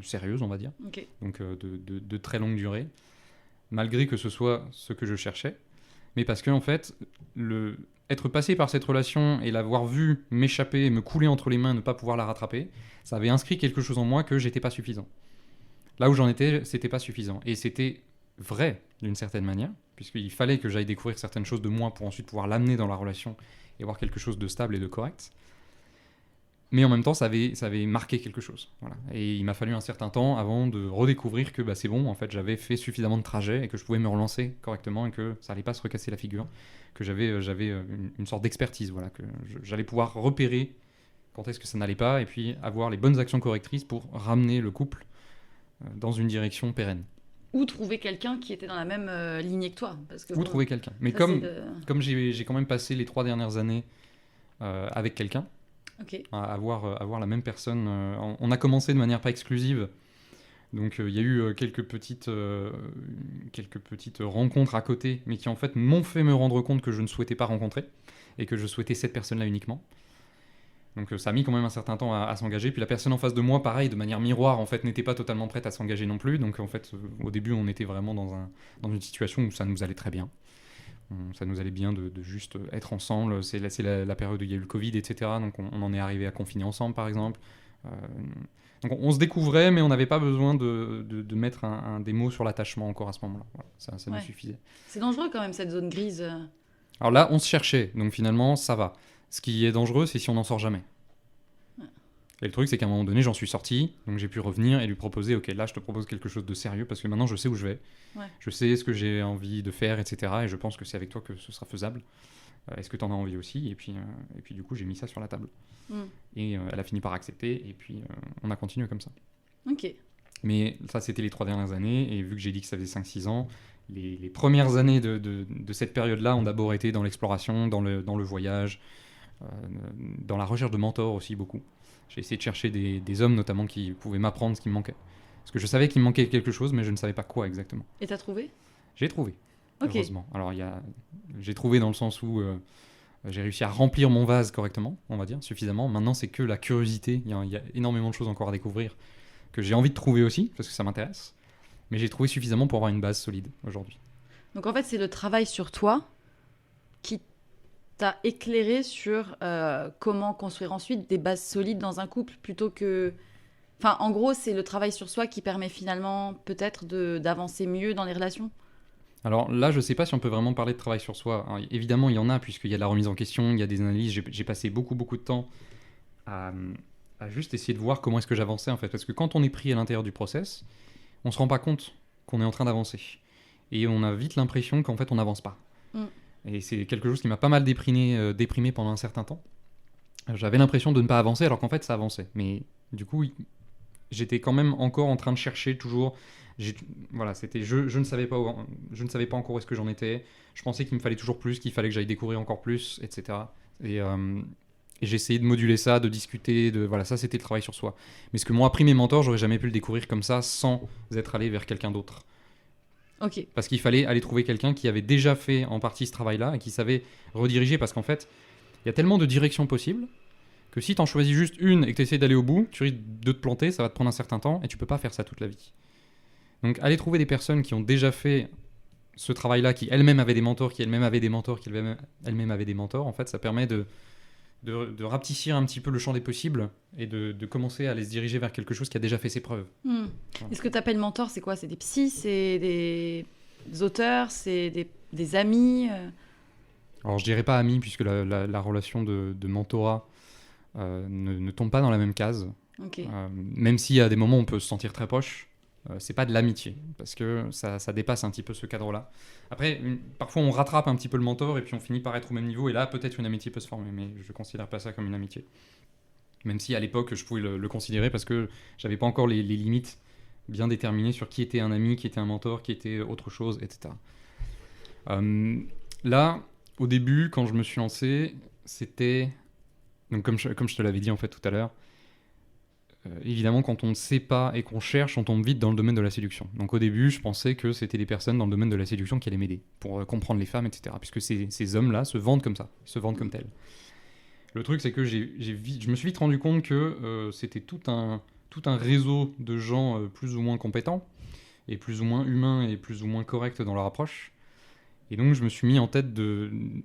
sérieuse, on va dire,
Ok.
donc de très longue durée, malgré que ce soit ce que je cherchais. Mais parce que en fait, être passé par cette relation et l'avoir vu m'échapper, me couler entre les mains, ne pas pouvoir la rattraper, ça avait inscrit quelque chose en moi que j'étais pas suffisant. Là où j'en étais, c'était pas suffisant. Et c'était vrai d'une certaine manière, puisqu'il fallait que j'aille découvrir certaines choses de moi pour ensuite pouvoir l'amener dans la relation et avoir quelque chose de stable et de correct. Mais en même temps, ça avait marqué quelque chose. Voilà. Et il m'a fallu un certain temps avant de redécouvrir que c'est bon, en fait, j'avais fait suffisamment de trajets et que je pouvais me relancer correctement et que ça allait pas se recasser la figure, que j'avais une sorte d'expertise, voilà, que j'allais pouvoir repérer quand est-ce que ça n'allait pas et puis avoir les bonnes actions correctrices pour ramener le couple dans une direction pérenne.
Ou trouver quelqu'un qui était dans la même lignée que toi. Parce que,
Ou trouver quelqu'un. Mais
ça,
comme j'ai quand même passé les 3 dernières années avec quelqu'un,
Ok.
à avoir la même personne, on a commencé de manière pas exclusive. Donc il y a eu quelques petites rencontres à côté, mais qui en fait m'ont fait me rendre compte que je ne souhaitais pas rencontrer et que je souhaitais cette personne-là uniquement. Donc ça a mis quand même un certain temps à s'engager. Puis la personne en face de moi, pareil, de manière miroir, en fait, n'était pas totalement prête à s'engager non plus. Donc en fait, au début, on était vraiment dans une situation où ça nous allait très bien. Ça nous allait bien de juste être ensemble. C'est la période où il y a eu le Covid, etc. Donc on en est arrivé à confiner ensemble, par exemple. Donc on se découvrait, mais on n'avait pas besoin de mettre des mots sur l'attachement encore à ce moment-là. Voilà, ça nous suffisait.
C'est dangereux quand même, cette zone grise.
Alors là, on se cherchait. Donc finalement, ça va. Ce qui est dangereux, c'est si on n'en sort jamais.
Ouais.
Et le truc, c'est qu'à un moment donné, j'en suis sorti, donc j'ai pu revenir et lui proposer, ok, là, je te propose quelque chose de sérieux, parce que maintenant, je sais où je vais, je sais ce que j'ai envie de faire, etc. Et je pense que c'est avec toi que ce sera faisable. Est-ce que tu en as envie aussi ? Et puis, du coup, j'ai mis ça sur la table. Et elle a fini par accepter, et puis on a continué comme ça.
Ok.
Mais ça, c'était les 3 dernières années, et vu que j'ai dit que ça faisait 5-6 ans, les premières années de cette période-là ont d'abord été dans l'exploration, dans le voyage, dans la recherche de mentors aussi beaucoup. J'ai essayé de chercher des hommes notamment qui pouvaient m'apprendre ce qui me manquait. Parce que je savais qu'il me manquait quelque chose, mais je ne savais pas quoi exactement.
Et t'as trouvé ?
J'ai trouvé,
Ok.
heureusement. Alors j'ai trouvé dans le sens où j'ai réussi à remplir mon vase correctement, on va dire, suffisamment. Maintenant, c'est que la curiosité. Il y a énormément de choses encore à découvrir que j'ai envie de trouver aussi, parce que ça m'intéresse. Mais j'ai trouvé suffisamment pour avoir une base solide aujourd'hui.
Donc en fait, c'est le travail sur toi qui t'a éclairé sur comment construire ensuite des bases solides dans un couple plutôt que... Enfin, en gros, c'est le travail sur soi qui permet finalement peut-être d'avancer mieux dans les relations.
Alors là, je ne sais pas si on peut vraiment parler de travail sur soi. Alors, évidemment, il y en a, puisqu'il y a de la remise en question, il y a des analyses. J'ai passé beaucoup de temps à juste essayer de voir comment est-ce que j'avançais, en fait. Parce que quand on est pris à l'intérieur du process, on ne se rend pas compte qu'on est en train d'avancer. Et on a vite l'impression qu'en fait, on n'avance pas. Et c'est quelque chose qui m'a pas mal déprimé pendant un certain temps. J'avais l'impression de ne pas avancer, alors qu'en fait, ça avançait. Mais du coup, j'étais quand même encore en train de chercher toujours... Voilà, c'était je ne savais pas encore où est-ce que j'en étais. Je pensais qu'il me fallait toujours plus, qu'il fallait que j'aille découvrir encore plus, etc. Et j'ai essayé de moduler ça, de discuter, voilà, ça c'était le travail sur soi. Mais ce que m'ont appris mes mentors, j'aurais jamais pu le découvrir comme ça sans être allé vers quelqu'un d'autre.
Ok.
Parce qu'il fallait aller trouver quelqu'un qui avait déjà fait en partie ce travail-là et qui savait rediriger, parce qu'en fait, il y a tellement de directions possibles que si tu en choisis juste une et que tu essaies d'aller au bout, tu risques de te planter, ça va te prendre un certain temps et tu peux pas faire ça toute la vie. Donc aller trouver des personnes qui ont déjà fait ce travail-là, qui elles-mêmes avaient des mentors, qui elles-mêmes avaient des mentors, qui elles-mêmes avaient des mentors, en fait, ça permet de rapetissir un petit peu le champ des possibles et de commencer à aller se diriger vers quelque chose qui a déjà fait ses preuves. Voilà.
Et ce que tu appelles mentor, c'est quoi ? C'est des psys, c'est des auteurs, c'est des amis
Alors je dirais pas amis, puisque la relation de mentorat ne tombe pas dans la même case.
Ok.
Même s'il y a des moments où on peut se sentir très proche, c'est pas de l'amitié, parce que ça dépasse un petit peu ce cadre-là. Après, parfois on rattrape un petit peu le mentor et puis on finit par être au même niveau, et là peut-être une amitié peut se former, mais je considère pas ça comme une amitié. Même si à l'époque je pouvais le considérer parce que j'avais pas encore les limites bien déterminées sur qui était un ami, qui était un mentor, qui était autre chose, etc. Là, au début, quand je me suis lancé, c'était... Donc comme je te l'avais dit en fait tout à l'heure, évidemment, quand on ne sait pas et qu'on cherche, on tombe vite dans le domaine de la séduction. Donc au début, je pensais que c'était des personnes dans le domaine de la séduction qui allaient m'aider pour comprendre les femmes, etc. Puisque ces hommes-là se vendent comme ça, ils se vendent comme tels. Le truc, c'est que je me suis vite rendu compte que c'était tout un réseau de gens plus ou moins compétents, et plus ou moins humains, et plus ou moins corrects dans leur approche. Et donc je me suis mis en tête de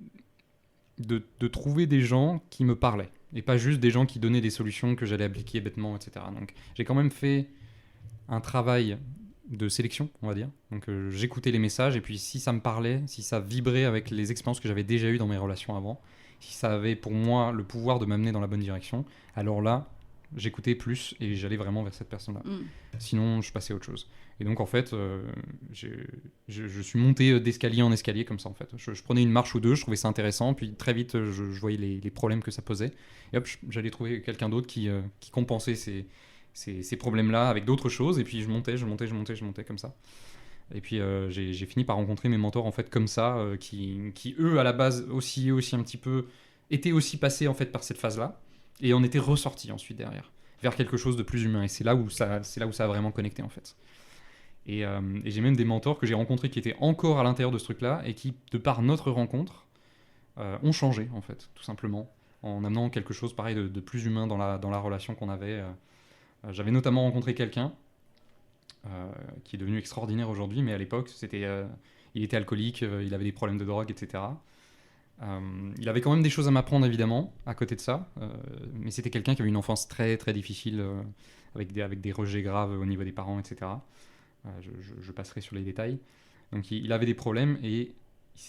trouver des gens qui me parlaient. Et pas juste des gens qui donnaient des solutions que j'allais appliquer bêtement, etc. Donc j'ai quand même fait un travail de sélection, on va dire. Donc j'écoutais les messages, et puis si ça me parlait, si ça vibrait avec les expériences que j'avais déjà eues dans mes relations avant, si ça avait pour moi le pouvoir de m'amener dans la bonne direction, alors là, j'écoutais plus et j'allais vraiment vers cette personne-là. Sinon, je passais à autre chose. Et donc en fait, je suis monté d'escalier en escalier comme ça en fait. Je prenais une marche ou deux, je trouvais ça intéressant, puis très vite je voyais les problèmes que ça posait. Et hop, j'allais trouver quelqu'un d'autre qui compensait ces problèmes-là avec d'autres choses, et puis je montais comme ça. Et puis j'ai fini par rencontrer mes mentors en fait comme ça, qui eux à la base aussi un petit peu étaient aussi passés en fait par cette phase-là, et on était ressortis ensuite derrière vers quelque chose de plus humain. Et c'est là où ça a vraiment connecté en fait. Et j'ai même des mentors que j'ai rencontrés qui étaient encore à l'intérieur de ce truc-là et qui, de par notre rencontre, ont changé en fait, tout simplement, en amenant quelque chose pareil de plus humain dans la relation qu'on avait. J'avais notamment rencontré quelqu'un qui est devenu extraordinaire aujourd'hui, mais à l'époque, il était alcoolique, il avait des problèmes de drogue, etc. Il avait quand même des choses à m'apprendre, évidemment, à côté de ça, mais c'était quelqu'un qui avait une enfance très, très difficile, avec des rejets graves au niveau des parents, etc. Je passerai sur les détails. Donc il avait des problèmes, et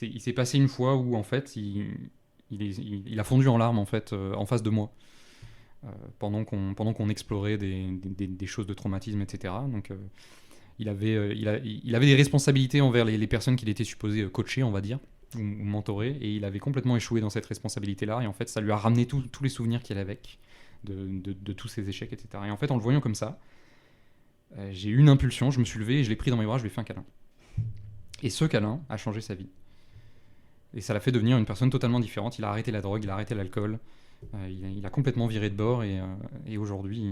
il s'est passé une fois où, en fait, il a fondu en larmes, en fait, en face de moi. Pendant qu'on explorait des choses de traumatisme, etc. Donc il avait des responsabilités envers les personnes qu'il était supposé coacher, on va dire, ou mentorer, et il avait complètement échoué dans cette responsabilité-là, et en fait ça lui a ramené tous les souvenirs qu'il avait de tous ses échecs, etc. Et en fait, en le voyant comme ça, j'ai eu une impulsion, je me suis levé, et je l'ai pris dans mes bras, je lui ai fait un câlin. Et ce câlin a changé sa vie. Et ça l'a fait devenir une personne totalement différente. Il a arrêté la drogue, il a arrêté l'alcool, il a complètement viré de bord, et aujourd'hui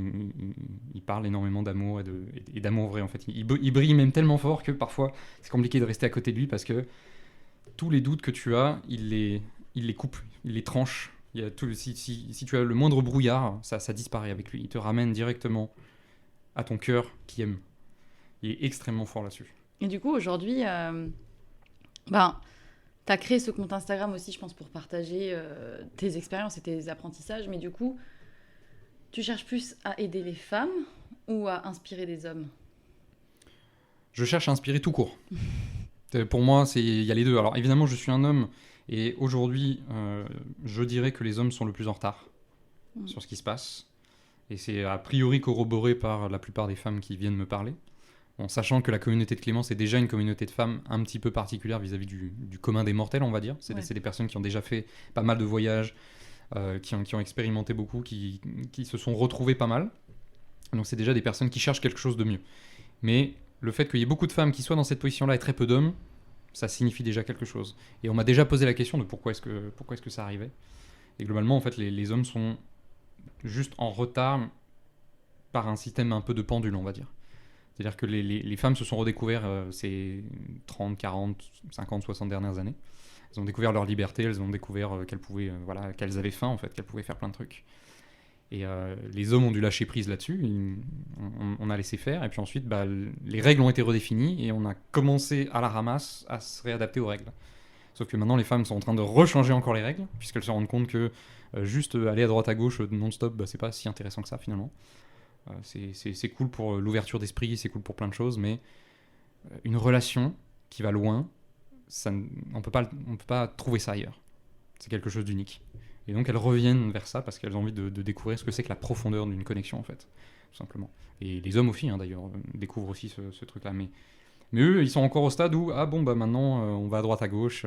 il parle énormément d'amour et d'amour vrai en fait. Il brille même tellement fort que parfois c'est compliqué de rester à côté de lui, parce que tous les doutes que tu as, il les coupe, il les tranche. Si tu as le moindre brouillard, ça disparaît avec lui. Il te ramène directement à ton cœur qui aime. Il est extrêmement fort là-dessus.
Et du coup aujourd'hui, tu as créé ce compte Instagram aussi, je pense, pour partager tes expériences et tes apprentissages. Mais du coup, tu cherches plus à aider les femmes ou à inspirer des hommes ?
Je cherche à inspirer tout court. Pour moi, il y a les deux. Alors évidemment, je suis un homme, et aujourd'hui, je dirais que les hommes sont le plus en retard sur ce qui se passe. Et c'est a priori corroboré par la plupart des femmes qui viennent me parler. En sachant que la communauté de Clémence est déjà une communauté de femmes un petit peu particulière vis-à-vis du commun des mortels, on va dire. C'est des personnes qui ont déjà fait pas mal de voyages, qui ont expérimenté beaucoup, qui se sont retrouvées pas mal. Donc c'est déjà des personnes qui cherchent quelque chose de mieux. Mais le fait qu'il y ait beaucoup de femmes qui soient dans cette position-là et très peu d'hommes, ça signifie déjà quelque chose. Et on m'a déjà posé la question de pourquoi est-ce que ça arrivait. Et globalement, en fait, les hommes sont juste en retard par un système un peu de pendule, on va dire. C'est-à-dire que les femmes se sont redécouvertes ces 30, 40, 50, 60 dernières années. Elles ont découvert leur liberté, elles ont découvert qu'elles avaient faim, en fait, qu'elles pouvaient faire plein de trucs. Et les hommes ont dû lâcher prise là-dessus, on a laissé faire, et puis ensuite, les règles ont été redéfinies, et on a commencé à la ramasse à se réadapter aux règles. Sauf que maintenant, les femmes sont en train de rechanger encore les règles, puisqu'elles se rendent compte que juste aller à droite à gauche non-stop, c'est pas si intéressant que ça, finalement. C'est cool pour l'ouverture d'esprit, c'est cool pour plein de choses, mais une relation qui va loin, on peut pas trouver ça ailleurs. C'est quelque chose d'unique. Et donc elles reviennent vers ça parce qu'elles ont envie de découvrir ce que c'est que la profondeur d'une connexion en fait, tout simplement. Et les hommes aussi d'ailleurs découvrent aussi ce truc-là. Mais eux, ils sont encore au stade où maintenant on va à droite à gauche,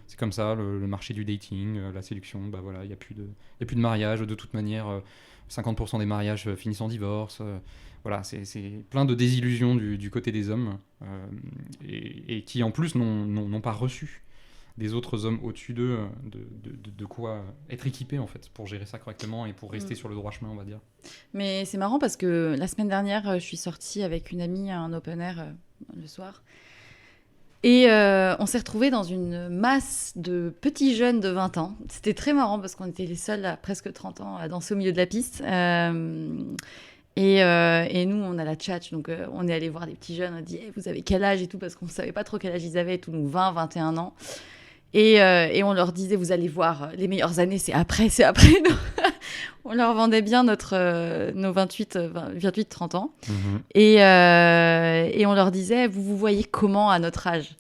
c'est comme ça le marché du dating, la séduction, voilà, il y a plus de mariage de toute manière. 50% des mariages finissent en divorce. Voilà, c'est plein de désillusions du côté des hommes et qui en plus n'ont pas reçu des autres hommes au-dessus d'eux de quoi être équipés en fait pour gérer ça correctement et pour rester sur le droit chemin, on va dire.
Mais c'est marrant parce que la semaine dernière, je suis sortie avec une amie à un open air le soir. Et on s'est retrouvés dans une masse de petits jeunes de 20 ans. C'était très marrant parce qu'on était les seuls à presque 30 ans à danser au milieu de la piste. Et nous, on a la tchatch, donc on est allé voir des petits jeunes. On a dit hey, vous avez quel âge et tout, parce qu'on ne savait pas trop quel âge ils avaient, tout, donc 20, 21 ans. Et on leur disait vous allez voir, les meilleures années, c'est après. On leur vendait bien nos 28-30 ans. Mmh. Et on leur disait, vous voyez comment à notre âge?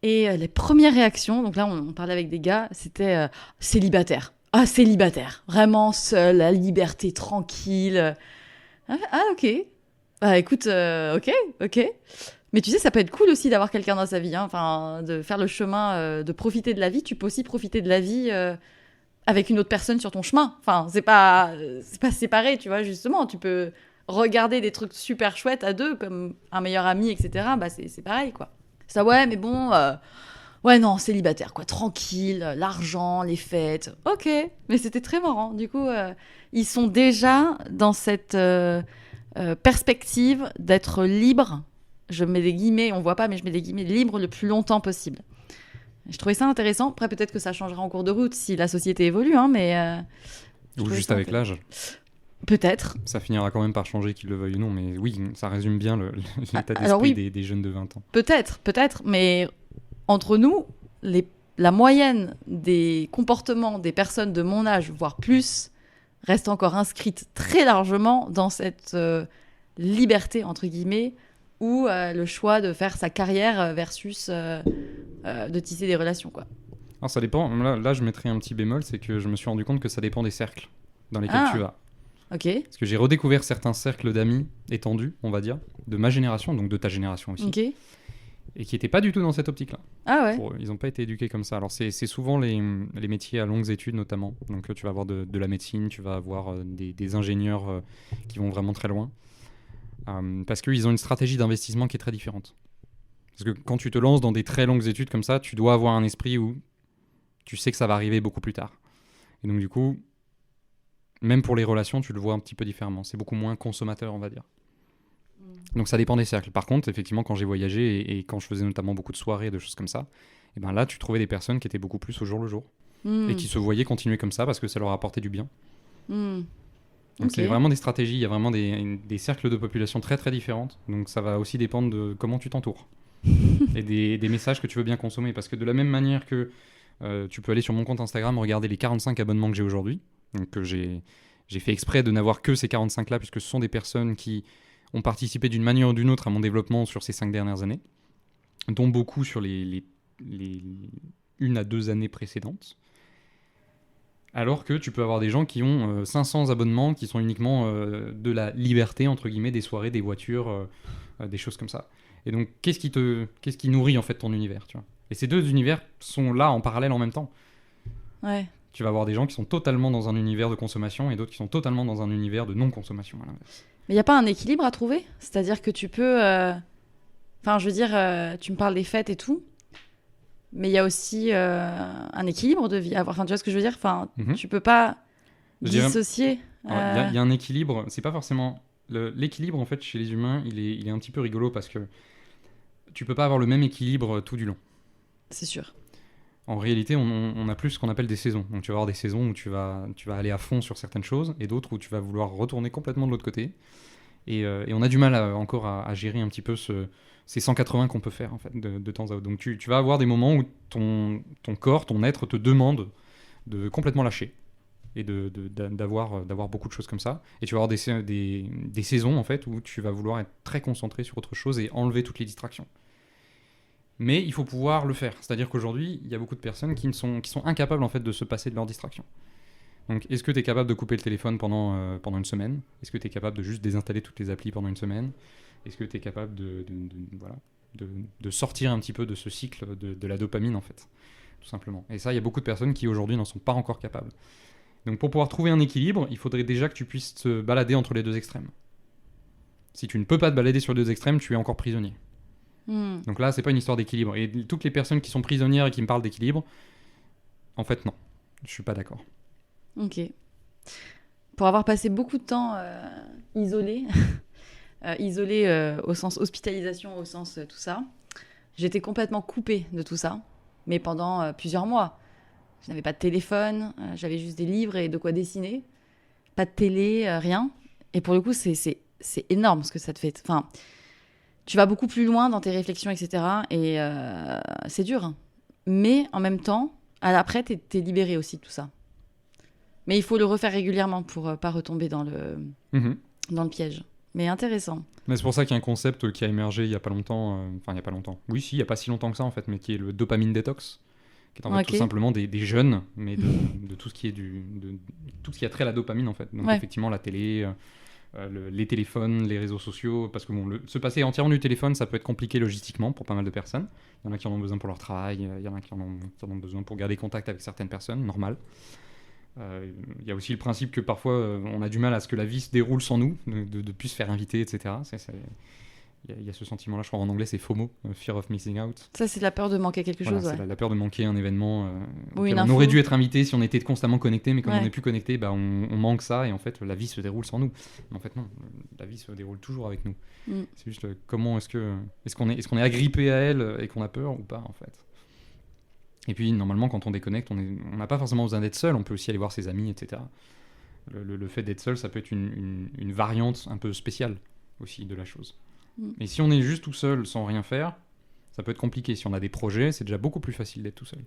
Et les premières réactions, donc là, on parlait avec des gars, c'était célibataire. Ah, célibataire. Vraiment seul, la liberté, tranquille. Ah, ok. Bah, écoute, ok. Mais tu sais, ça peut être cool aussi d'avoir quelqu'un dans sa vie. Enfin, de faire le chemin, de profiter de la vie. Tu peux aussi profiter de la vie... avec une autre personne sur ton chemin. Enfin, c'est pas séparé, tu vois, justement. Tu peux regarder des trucs super chouettes à deux, comme un meilleur ami, etc. Bah, c'est pareil, quoi. Ça, ouais, mais bon... ouais, non, célibataire, quoi. Tranquille, l'argent, les fêtes. Ok, mais c'était très marrant. Du coup, ils sont déjà dans cette perspective d'être libre. Je mets des guillemets, on voit pas, mais je mets des guillemets, libre le plus longtemps possible. Je trouvais ça intéressant. Après, peut-être que ça changera en cours de route si la société évolue, mais...
Ou juste avec l'âge.
Peut-être.
Ça finira quand même par changer, qu'ils le veuillent ou non, mais oui, ça résume bien l'état d'esprit des jeunes de 20 ans.
Peut-être, mais entre nous, la moyenne des comportements des personnes de mon âge, voire plus, reste encore inscrite très largement dans cette liberté, entre guillemets, ou le choix de faire sa carrière versus de tisser des relations, quoi.
Alors ça dépend, là je mettrais un petit bémol, c'est que je me suis rendu compte que ça dépend des cercles dans lesquels tu vas.
Ok.
Parce que j'ai redécouvert certains cercles d'amis étendus, on va dire, de ma génération, donc de ta génération aussi,
ok.
Et qui n'étaient pas du tout dans cette optique-là.
Ah ouais.
Ils n'ont pas été éduqués comme ça. Alors c'est souvent les métiers à longues études notamment, donc tu vas avoir de la médecine, tu vas avoir des ingénieurs qui vont vraiment très loin. Parce qu'ils ont une stratégie d'investissement qui est très différente. Parce que quand tu te lances dans des très longues études comme ça, tu dois avoir un esprit où tu sais que ça va arriver beaucoup plus tard. Et donc du coup, même pour les relations, tu le vois un petit peu différemment. C'est beaucoup moins consommateur, on va dire. Donc ça dépend des cercles. Par contre, effectivement, quand j'ai voyagé et quand je faisais notamment beaucoup de soirées, de choses comme ça, et ben là, tu trouvais des personnes qui étaient beaucoup plus au jour le jour. Et qui se voyaient continuer comme ça parce que ça leur apportait du bien. Donc c'est vraiment des stratégies, il y a vraiment des cercles de population très très différentes. Donc ça va aussi dépendre de comment tu t'entoures. Et des messages que tu veux bien consommer. Parce que de la même manière que tu peux aller sur mon compte Instagram, regarder les 45 abonnements que j'ai aujourd'hui. Donc que j'ai fait exprès de n'avoir que ces 45 là, puisque ce sont des personnes qui ont participé d'une manière ou d'une autre à mon développement sur ces 5 dernières années, dont beaucoup sur les 1 à 2 années précédentes. Alors que tu peux avoir des gens qui ont 500 abonnements qui sont uniquement de la liberté, entre guillemets, des soirées, des voitures, des choses comme ça. Et donc, qu'est-ce qui nourrit en fait ton univers, tu vois ? Et ces deux univers sont là en parallèle en même temps.
Ouais.
Tu vas avoir des gens qui sont totalement dans un univers de consommation et d'autres qui sont totalement dans un univers de non-consommation, à l'inverse.
Mais il n'y a pas un équilibre à trouver ? C'est-à-dire que tu peux... Enfin, je veux dire, tu me parles des fêtes et tout, mais il y a aussi un équilibre de vie. Enfin, tu vois ce que je veux dire ? Enfin, tu peux pas dissocier.
Il y a un équilibre. C'est pas forcément... L'équilibre, en fait, chez les humains, il est un petit peu rigolo parce que tu peux pas avoir le même équilibre tout du long.
C'est sûr.
En réalité, on a plus ce qu'on appelle des saisons. Donc tu vas avoir des saisons où tu vas aller à fond sur certaines choses et d'autres où tu vas vouloir retourner complètement de l'autre côté. Et on a du mal encore à gérer un petit peu ces 180 qu'on peut faire en fait, de temps à autre. Donc tu vas avoir des moments où ton corps, ton être te demande de complètement lâcher et d'avoir beaucoup de choses comme ça. Et tu vas avoir des saisons en fait, où tu vas vouloir être très concentré sur autre chose et enlever toutes les distractions. Mais il faut pouvoir le faire. C'est-à-dire qu'aujourd'hui, il y a beaucoup de personnes qui sont incapables en fait, de se passer de leurs distractions. Donc, est-ce que tu es capable de couper le téléphone pendant une semaine? Est-ce que tu es capable de juste désinstaller toutes les applis pendant une semaine? Est-ce que tu es capable voilà, de sortir un petit peu de ce cycle de la dopamine, en fait, tout simplement. Et ça, il y a beaucoup de personnes qui, aujourd'hui, n'en sont pas encore capables. Donc, pour pouvoir trouver un équilibre, il faudrait déjà que tu puisses te balader entre les deux extrêmes. Si tu ne peux pas te balader sur les deux extrêmes, tu es encore prisonnier. Donc là, c'est pas une histoire d'équilibre. Et toutes les personnes qui sont prisonnières et qui me parlent d'équilibre, en fait, non. Je suis pas d'accord.
Ok. Pour avoir passé beaucoup de temps isolé, au sens hospitalisation, au sens tout ça, j'étais complètement coupée de tout ça, mais pendant plusieurs mois. Je n'avais pas de téléphone, j'avais juste des livres et de quoi dessiner. Pas de télé, rien. Et pour le coup, c'est énorme ce que ça te fait. Enfin, tu vas beaucoup plus loin dans tes réflexions, etc. Et c'est dur. Mais en même temps, après, t'es libéré aussi de tout ça. Mais il faut le refaire régulièrement pour pas retomber dans le piège. Mais intéressant.
Mais c'est pour ça qu'il y a un concept qui a émergé il y a pas longtemps. Enfin, il y a pas longtemps. Oui, si, il y a pas si longtemps que ça en fait, mais qui est le dopamine détox, qui est en fait tout simplement des jeûnes, mais de tout ce qui est tout ce qui a trait à la dopamine en fait. Donc effectivement, la télé, les téléphones, les réseaux sociaux, parce que se passer entièrement du téléphone, ça peut être compliqué logistiquement pour pas mal de personnes. Il y en a qui en ont besoin pour leur travail, il y en a qui en ont besoin pour garder contact avec certaines personnes, normal. Il y a aussi le principe que parfois on a du mal à ce que la vie se déroule sans nous, de plus se faire inviter, etc. Il y a ce sentiment-là, je crois en anglais c'est FOMO, Fear of Missing Out.
Ça c'est la peur de manquer quelque chose.
C'est la peur de manquer un événement.
Ou
on aurait dû être invité si on était constamment connecté, mais comme on n'est plus connecté, bah, on manque ça et en fait la vie se déroule sans nous. Mais en fait non, la vie se déroule toujours avec nous. C'est juste comment est-ce qu'on est agrippé à elle et qu'on a peur ou pas en fait. Et puis, normalement, quand on déconnecte, on n'a pas forcément besoin d'être seul, on peut aussi aller voir ses amis, etc. Le fait d'être seul, ça peut être une variante un peu spéciale aussi de la chose. Mais si on est juste tout seul, sans rien faire, ça peut être compliqué. Si on a des projets, c'est déjà beaucoup plus facile d'être tout seul.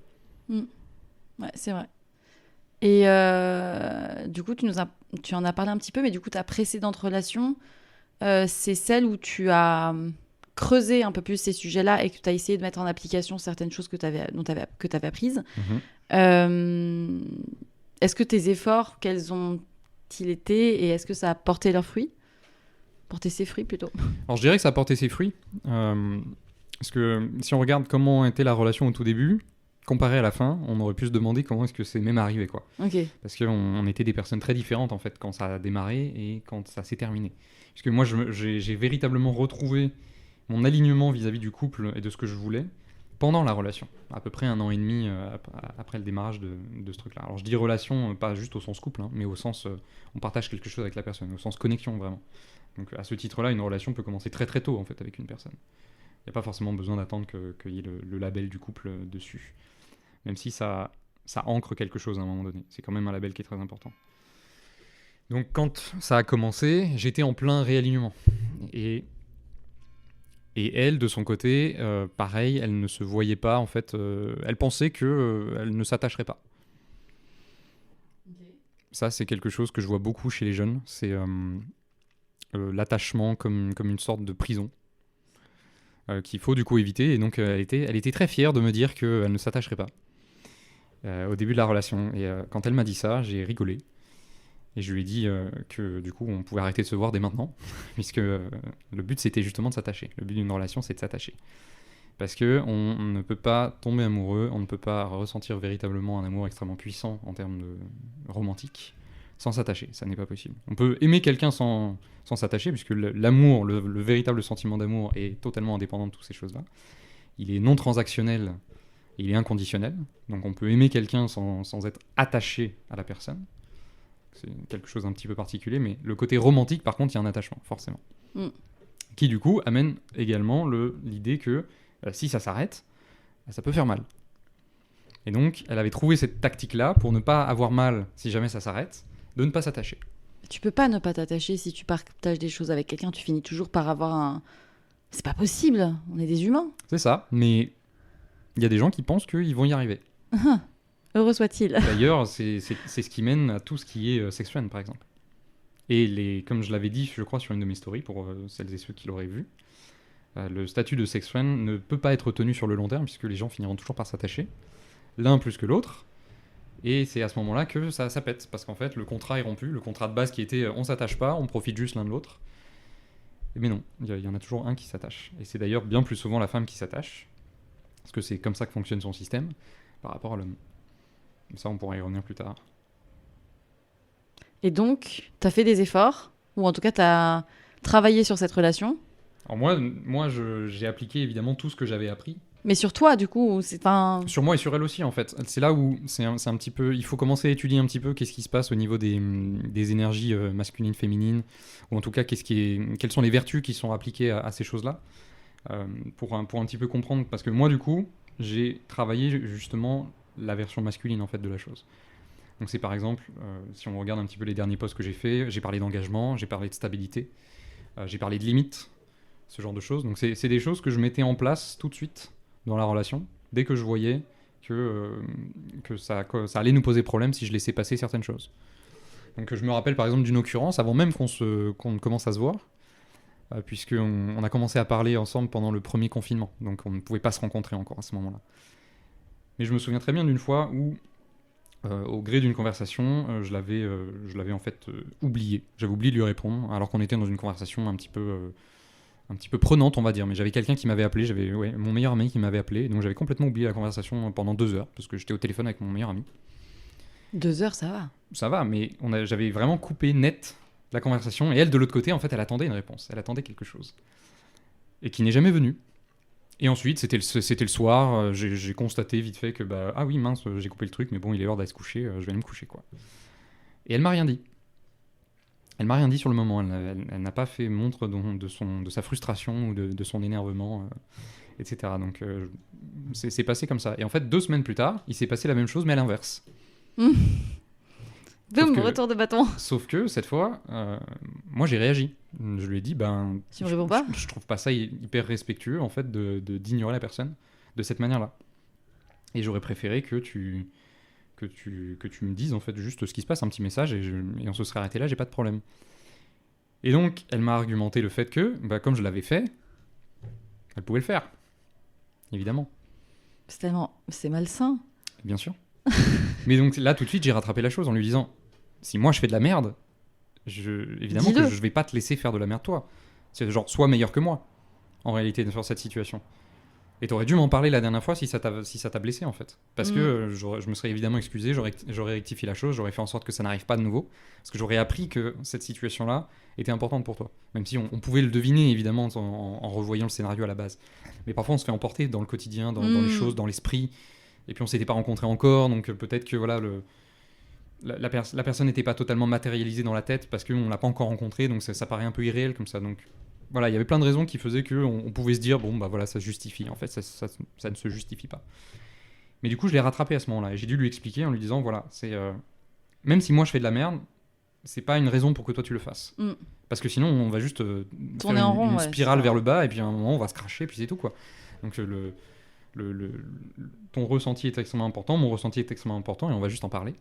Ouais, c'est vrai. Et du coup, tu en as parlé un petit peu, mais du coup, ta précédente relation, c'est celle où tu as creuser un peu plus ces sujets-là et que tu as essayé de mettre en application certaines choses que tu avais apprises. Est-ce que tes efforts, quels ont-ils été et est-ce que ça a porté leurs fruits? Porté ses fruits plutôt.
Alors je dirais que ça a porté ses fruits. Parce que si on regarde comment était la relation au tout début, comparé à la fin, on aurait pu se demander comment est-ce que c'est même arrivé, quoi. Parce qu'on était des personnes très différentes en fait quand ça a démarré et quand ça s'est terminé. Parce que moi j'ai véritablement retrouvé mon alignement vis-à-vis du couple et de ce que je voulais pendant la relation, à peu près 1 an et demi après le démarrage de ce truc-là. Alors je dis relation, pas juste au sens couple, mais au sens on partage quelque chose avec la personne, au sens connexion vraiment. Donc à ce titre-là, une relation peut commencer très très tôt en fait avec une personne. Il n'y a pas forcément besoin d'attendre qu'il y ait le label du couple dessus, même si ça ancre quelque chose à un moment donné. C'est quand même un label qui est très important. Donc quand ça a commencé, j'étais en plein réalignement. Et elle, de son côté, pareil, elle ne se voyait pas, en fait, elle pensait qu'elle ne s'attacherait pas. Ça, c'est quelque chose que je vois beaucoup chez les jeunes, c'est l'attachement comme une sorte de prison qu'il faut du coup éviter. Et donc, elle était très fière de me dire qu'elle ne s'attacherait pas au début de la relation. Et quand elle m'a dit ça, j'ai rigolé. Et je lui ai dit que du coup, on pouvait arrêter de se voir dès maintenant, puisque le but, c'était justement de s'attacher. Le but d'une relation, c'est de s'attacher. Parce qu'on ne peut pas tomber amoureux, on ne peut pas ressentir véritablement un amour extrêmement puissant en termes de romantique sans s'attacher. Ça n'est pas possible. On peut aimer quelqu'un sans s'attacher, puisque l'amour, le véritable sentiment d'amour est totalement indépendant de toutes ces choses-là. Il est non transactionnel, il est inconditionnel. Donc on peut aimer quelqu'un sans être attaché à la personne. C'est quelque chose d'un petit peu particulier, mais le côté romantique, par contre, il y a un attachement, forcément. Qui, du coup, amène également l'idée que si ça s'arrête, ça peut faire mal. Et donc, elle avait trouvé cette tactique-là pour ne pas avoir mal si jamais ça s'arrête, de ne pas s'attacher.
Tu peux pas ne pas t'attacher si tu partages des choses avec quelqu'un, tu finis toujours par avoir un... C'est pas possible, on est des humains.
C'est ça, mais il y a des gens qui pensent qu'ils vont y arriver.
Heureux soit-il.
D'ailleurs, c'est ce qui mène à tout ce qui est sex friend, par exemple. Et comme je l'avais dit, je crois, sur une de mes stories, pour celles et ceux qui l'auraient vu, le statut de sex friend ne peut pas être tenu sur le long terme, puisque les gens finiront toujours par s'attacher, l'un plus que l'autre. Et c'est à ce moment-là que ça pète, parce qu'en fait, le contrat est rompu, le contrat de base qui était on s'attache pas, on profite juste l'un de l'autre. Mais non, il y en a toujours un qui s'attache. Et c'est d'ailleurs bien plus souvent la femme qui s'attache, parce que c'est comme ça que fonctionne son système par rapport à l'homme. Mais ça, on pourra y revenir plus tard.
Et donc, tu as fait des efforts, ou en tout cas, tu as travaillé sur cette relation.
Alors moi j'ai appliqué évidemment tout ce que j'avais appris.
Mais sur toi, du coup, c'est pas...
Sur moi et sur elle aussi, en fait. C'est là où c'est un petit peu... Il faut commencer à étudier un petit peu qu'est-ce qui se passe au niveau des énergies masculines, féminines, ou en tout cas quelles sont les vertus qui sont appliquées à ces choses-là, pour un petit peu comprendre. Parce que moi, du coup, j'ai travaillé justement la version masculine, en fait, de la chose. Donc c'est par exemple, si on regarde un petit peu les derniers posts que j'ai faits, j'ai parlé d'engagement, j'ai parlé de stabilité, j'ai parlé de limites, ce genre de choses. Donc c'est des choses que je mettais en place tout de suite dans la relation, dès que je voyais que ça allait nous poser problème si je laissais passer certaines choses. Donc je me rappelle par exemple d'une occurrence, avant même qu'on ne commence à se voir, puisqu'on a commencé à parler ensemble pendant le premier confinement, donc on ne pouvait pas se rencontrer encore à ce moment-là. Mais je me souviens très bien d'une fois où, au gré d'une conversation, je l'avais en fait oublié. J'avais oublié de lui répondre, alors qu'on était dans une conversation un petit peu prenante, on va dire. Mais j'avais quelqu'un qui m'avait appelé, mon meilleur ami qui m'avait appelé, donc j'avais complètement oublié la conversation pendant 2 heures, parce que j'étais au téléphone avec mon meilleur ami.
2 heures, ça va.
Ça va, mais j'avais vraiment coupé net la conversation, et elle, de l'autre côté, en fait, elle attendait une réponse, elle attendait quelque chose. Et qui n'est jamais venu. Et ensuite, c'était le soir, j'ai constaté vite fait que, ah oui, mince, j'ai coupé le truc, mais bon, il est l'heure d'aller se coucher, je vais aller me coucher, quoi. Et elle m'a rien dit. Elle m'a rien dit sur le moment, elle n'a pas fait montre de sa frustration ou de son énervement, etc. Donc c'est passé comme ça. Et en fait, 2 semaines plus tard, il s'est passé la même chose, mais à l'inverse.
Boum, retour de bâton.
Sauf que cette fois, moi j'ai réagi. Je lui ai dit,
tu me réponds pas ?
Je trouve pas ça hyper respectueux en fait d'ignorer la personne de cette manière-là. Et j'aurais préféré que tu me dises en fait juste ce qui se passe, un petit message, et on se serait arrêté là, j'ai pas de problème. Et donc, elle m'a argumenté le fait que, comme je l'avais fait, elle pouvait le faire. Évidemment.
C'est malsain.
Bien sûr. Mais donc là, tout de suite, j'ai rattrapé la chose en lui disant, si moi je fais de la merde, évidemment que je vais pas te laisser faire de la merde toi. C'est genre, sois meilleur que moi, en réalité, sur cette situation. Et t'aurais dû m'en parler la dernière fois si ça t'a blessé, en fait. Parce que je me serais évidemment excusé, j'aurais rectifié la chose, j'aurais fait en sorte que ça n'arrive pas de nouveau. Parce que j'aurais appris que cette situation-là était importante pour toi. Même si on pouvait le deviner, évidemment, en revoyant le scénario à la base. Mais parfois, on se fait emporter dans le quotidien, dans les choses, dans l'esprit. Et puis, on s'était pas rencontrés encore, donc peut-être que voilà, la personne n'était pas totalement matérialisée dans la tête parce qu'on l'a pas encore rencontré, donc ça paraît un peu irréel comme ça. Donc voilà, il y avait plein de raisons qui faisaient qu'on pouvait se dire, voilà, ça se justifie. En fait, ça ne se justifie pas. Mais du coup, je l'ai rattrapé à ce moment-là. Et j'ai dû lui expliquer en lui disant, voilà, même si moi je fais de la merde, c'est pas une raison pour que toi tu le fasses. Parce que sinon, on va juste
tourner
faire
en rond,
une spirale vers le bas, et puis à un moment, on va se cracher, et puis c'est tout, quoi. Donc ton ressenti est extrêmement important, mon ressenti est extrêmement important, et on va juste en parler.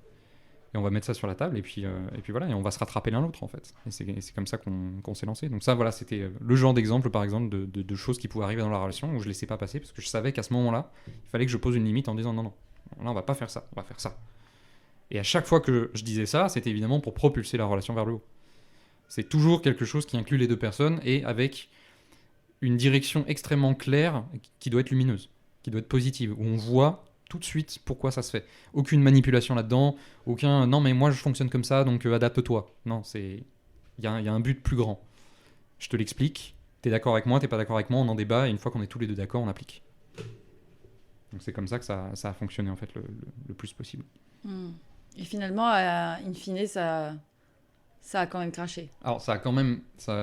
Et on va mettre ça sur la table, et puis voilà, et on va se rattraper l'un l'autre, en fait. Et c'est comme ça qu'on s'est lancé. Donc ça, voilà, c'était le genre d'exemple, par exemple, de choses qui pouvaient arriver dans la relation où je laissais pas passer, parce que je savais qu'à ce moment-là, il fallait que je pose une limite en disant non, là on va pas faire ça, on va faire ça. Et à chaque fois que je disais ça, c'était évidemment pour propulser la relation vers le haut. C'est toujours quelque chose qui inclut les 2 personnes, et avec une direction extrêmement claire qui doit être lumineuse, qui doit être positive, où on voit tout de suite pourquoi ça se fait. Aucune manipulation là-dedans, non mais moi je fonctionne comme ça, donc adapte-toi. Non, il y a un but plus grand. Je te l'explique, t'es d'accord avec moi, t'es pas d'accord avec moi, on en débat, et une fois qu'on est tous les 2 d'accord, on applique. Donc c'est comme ça que ça a fonctionné en fait le plus possible.
Et finalement, in fine, ça a quand même craché.
Alors ça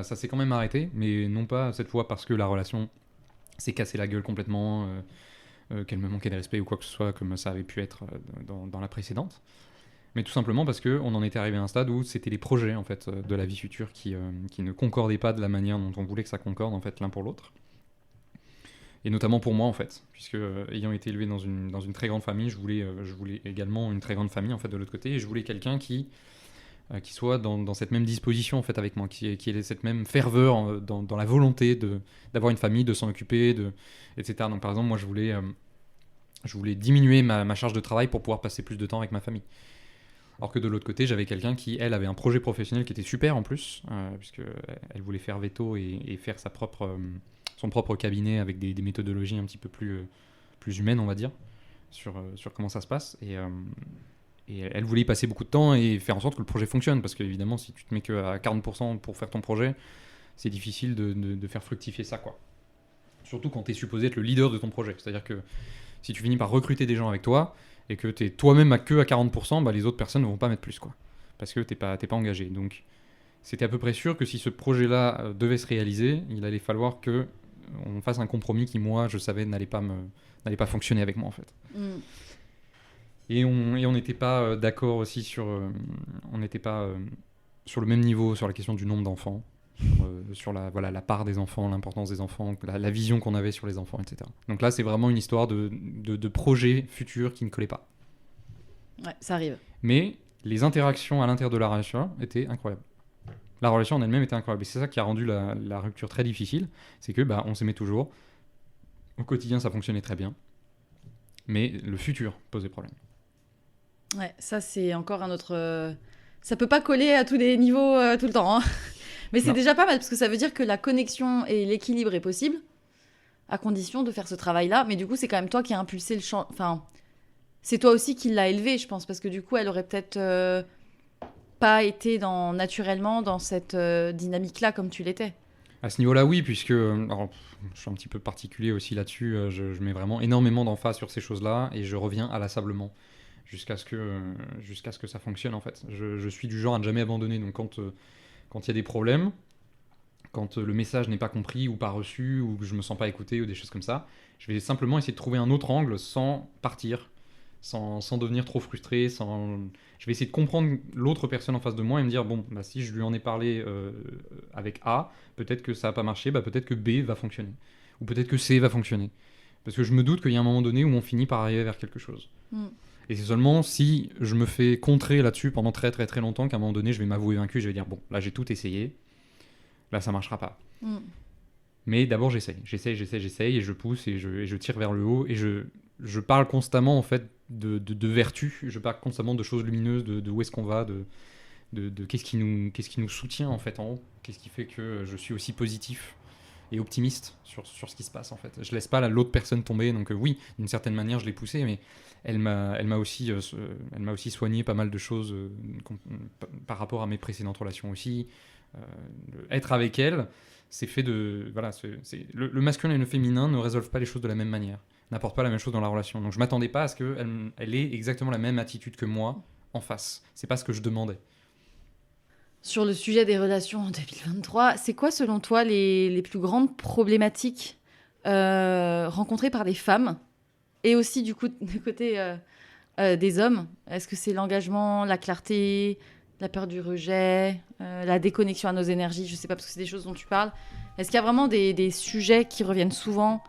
s'est quand même arrêté, mais non pas cette fois parce que la relation s'est cassée la gueule complètement, qu'elle me manquait de respect ou quoi que ce soit, comme ça avait pu être dans la précédente. Mais tout simplement parce qu'on en était arrivé à un stade où c'était les projets en fait, de la vie future qui ne concordaient pas de la manière dont on voulait que ça concorde en fait, l'un pour l'autre. Et notamment pour moi en fait, puisque ayant été élevé dans une très grande famille, je voulais également une très grande famille en fait, de l'autre côté, et je voulais quelqu'un qui soit dans cette même disposition en fait, avec moi, qui ait cette même ferveur dans la volonté d'avoir une famille, de s'en occuper, etc. Donc par exemple, moi je voulais Je voulais diminuer ma charge de travail pour pouvoir passer plus de temps avec ma famille. Alors que de l'autre côté, j'avais quelqu'un qui, elle, avait un projet professionnel qui était super en plus, puisqu'elle voulait faire veto et faire son propre cabinet avec des méthodologies un petit peu plus humaines, on va dire, sur comment ça se passe. Et elle voulait y passer beaucoup de temps et faire en sorte que le projet fonctionne. Parce qu'évidemment, si tu te mets qu'à 40% pour faire ton projet, c'est difficile de faire fructifier ça, quoi. Surtout quand tu es supposé être le leader de ton projet. C'est-à-dire que si tu finis par recruter des gens avec toi et que tu es toi-même à 40%, bah, les autres personnes ne vont pas mettre plus, quoi. Parce que tu n'es pas engagé. Donc, c'était à peu près sûr que si ce projet-là devait se réaliser, il allait falloir qu'on fasse un compromis qui, moi, je savais, n'allait pas fonctionner avec moi, en fait. Et on n'était pas d'accord aussi sur le même niveau sur la question du nombre d'enfants, sur la part des enfants, l'importance des enfants, la vision qu'on avait sur les enfants, etc. Donc là, c'est vraiment une histoire de projet futur qui ne collait pas.
Ouais, ça arrive.
Mais les interactions à l'intérieur de la relation étaient incroyables. La relation en elle-même était incroyable. Et c'est ça qui a rendu la rupture très difficile. C'est que on s'aimait toujours. Au quotidien, ça fonctionnait très bien. Mais le futur posait problème.
Ouais, ça c'est encore un autre... Ça peut pas coller à tous les niveaux tout le temps, hein. Mais c'est déjà pas mal, parce que ça veut dire que la connexion et l'équilibre est possible, à condition de faire ce travail-là. Mais du coup, c'est quand même toi qui as impulsé le champ... Enfin, c'est toi aussi qui l'as élevé, je pense, parce que du coup, elle aurait peut-être pas été naturellement dans cette dynamique-là comme tu l'étais.
À ce niveau-là, oui, puisque alors, je suis un petit peu particulier aussi là-dessus. Je mets vraiment énormément d'emphase sur ces choses-là et je reviens inlassablement jusqu'à ce que ça fonctionne, en fait. Je suis du genre à ne jamais abandonner. Donc quand il y a des problèmes, quand le message n'est pas compris ou pas reçu, ou que je me sens pas écouté ou des choses comme ça, je vais simplement essayer de trouver un autre angle sans partir, sans devenir trop frustré. Je vais essayer de comprendre l'autre personne en face de moi et me dire, bon, si je lui en ai parlé avec A, peut-être que ça n'a pas marché, peut-être que B va fonctionner. Ou peut-être que C va fonctionner. Parce que je me doute qu'il y a un moment donné où on finit par arriver vers quelque chose. Et c'est seulement si je me fais contrer là-dessus pendant très très très longtemps qu'à un moment donné je vais m'avouer vaincu, je vais dire bon, là j'ai tout essayé, là ça marchera pas. Mais d'abord j'essaye et je pousse et je tire vers le haut et je parle constamment en fait de vertu, je parle constamment de choses lumineuses, de où est-ce qu'on va, de qu'est-ce qui nous soutient en fait en haut, qu'est-ce qui fait que je suis aussi positif et optimiste sur ce qui se passe en fait. Je laisse pas l'autre personne tomber, donc oui, d'une certaine manière je l'ai poussée, mais elle m'a aussi soigné pas mal de choses par rapport à mes précédentes relations aussi. Être avec elle, c'est fait de... Voilà, le masculin et le féminin ne résolvent pas les choses de la même manière, n'apportent pas la même chose dans la relation. Donc je m'attendais pas à ce qu'elle ait exactement la même attitude que moi en face. C'est pas ce que je demandais.
Sur le sujet des relations en 2023, c'est quoi selon toi les plus grandes problématiques rencontrées par les femmes et aussi du coup du côté des hommes? Est-ce que c'est l'engagement, la clarté, la peur du rejet, la déconnexion à nos énergies? Je sais pas, parce que c'est des choses dont tu parles. Est-ce qu'il y a vraiment des sujets qui reviennent souvent,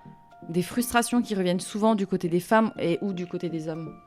des frustrations qui reviennent souvent du côté des femmes ou du côté des hommes?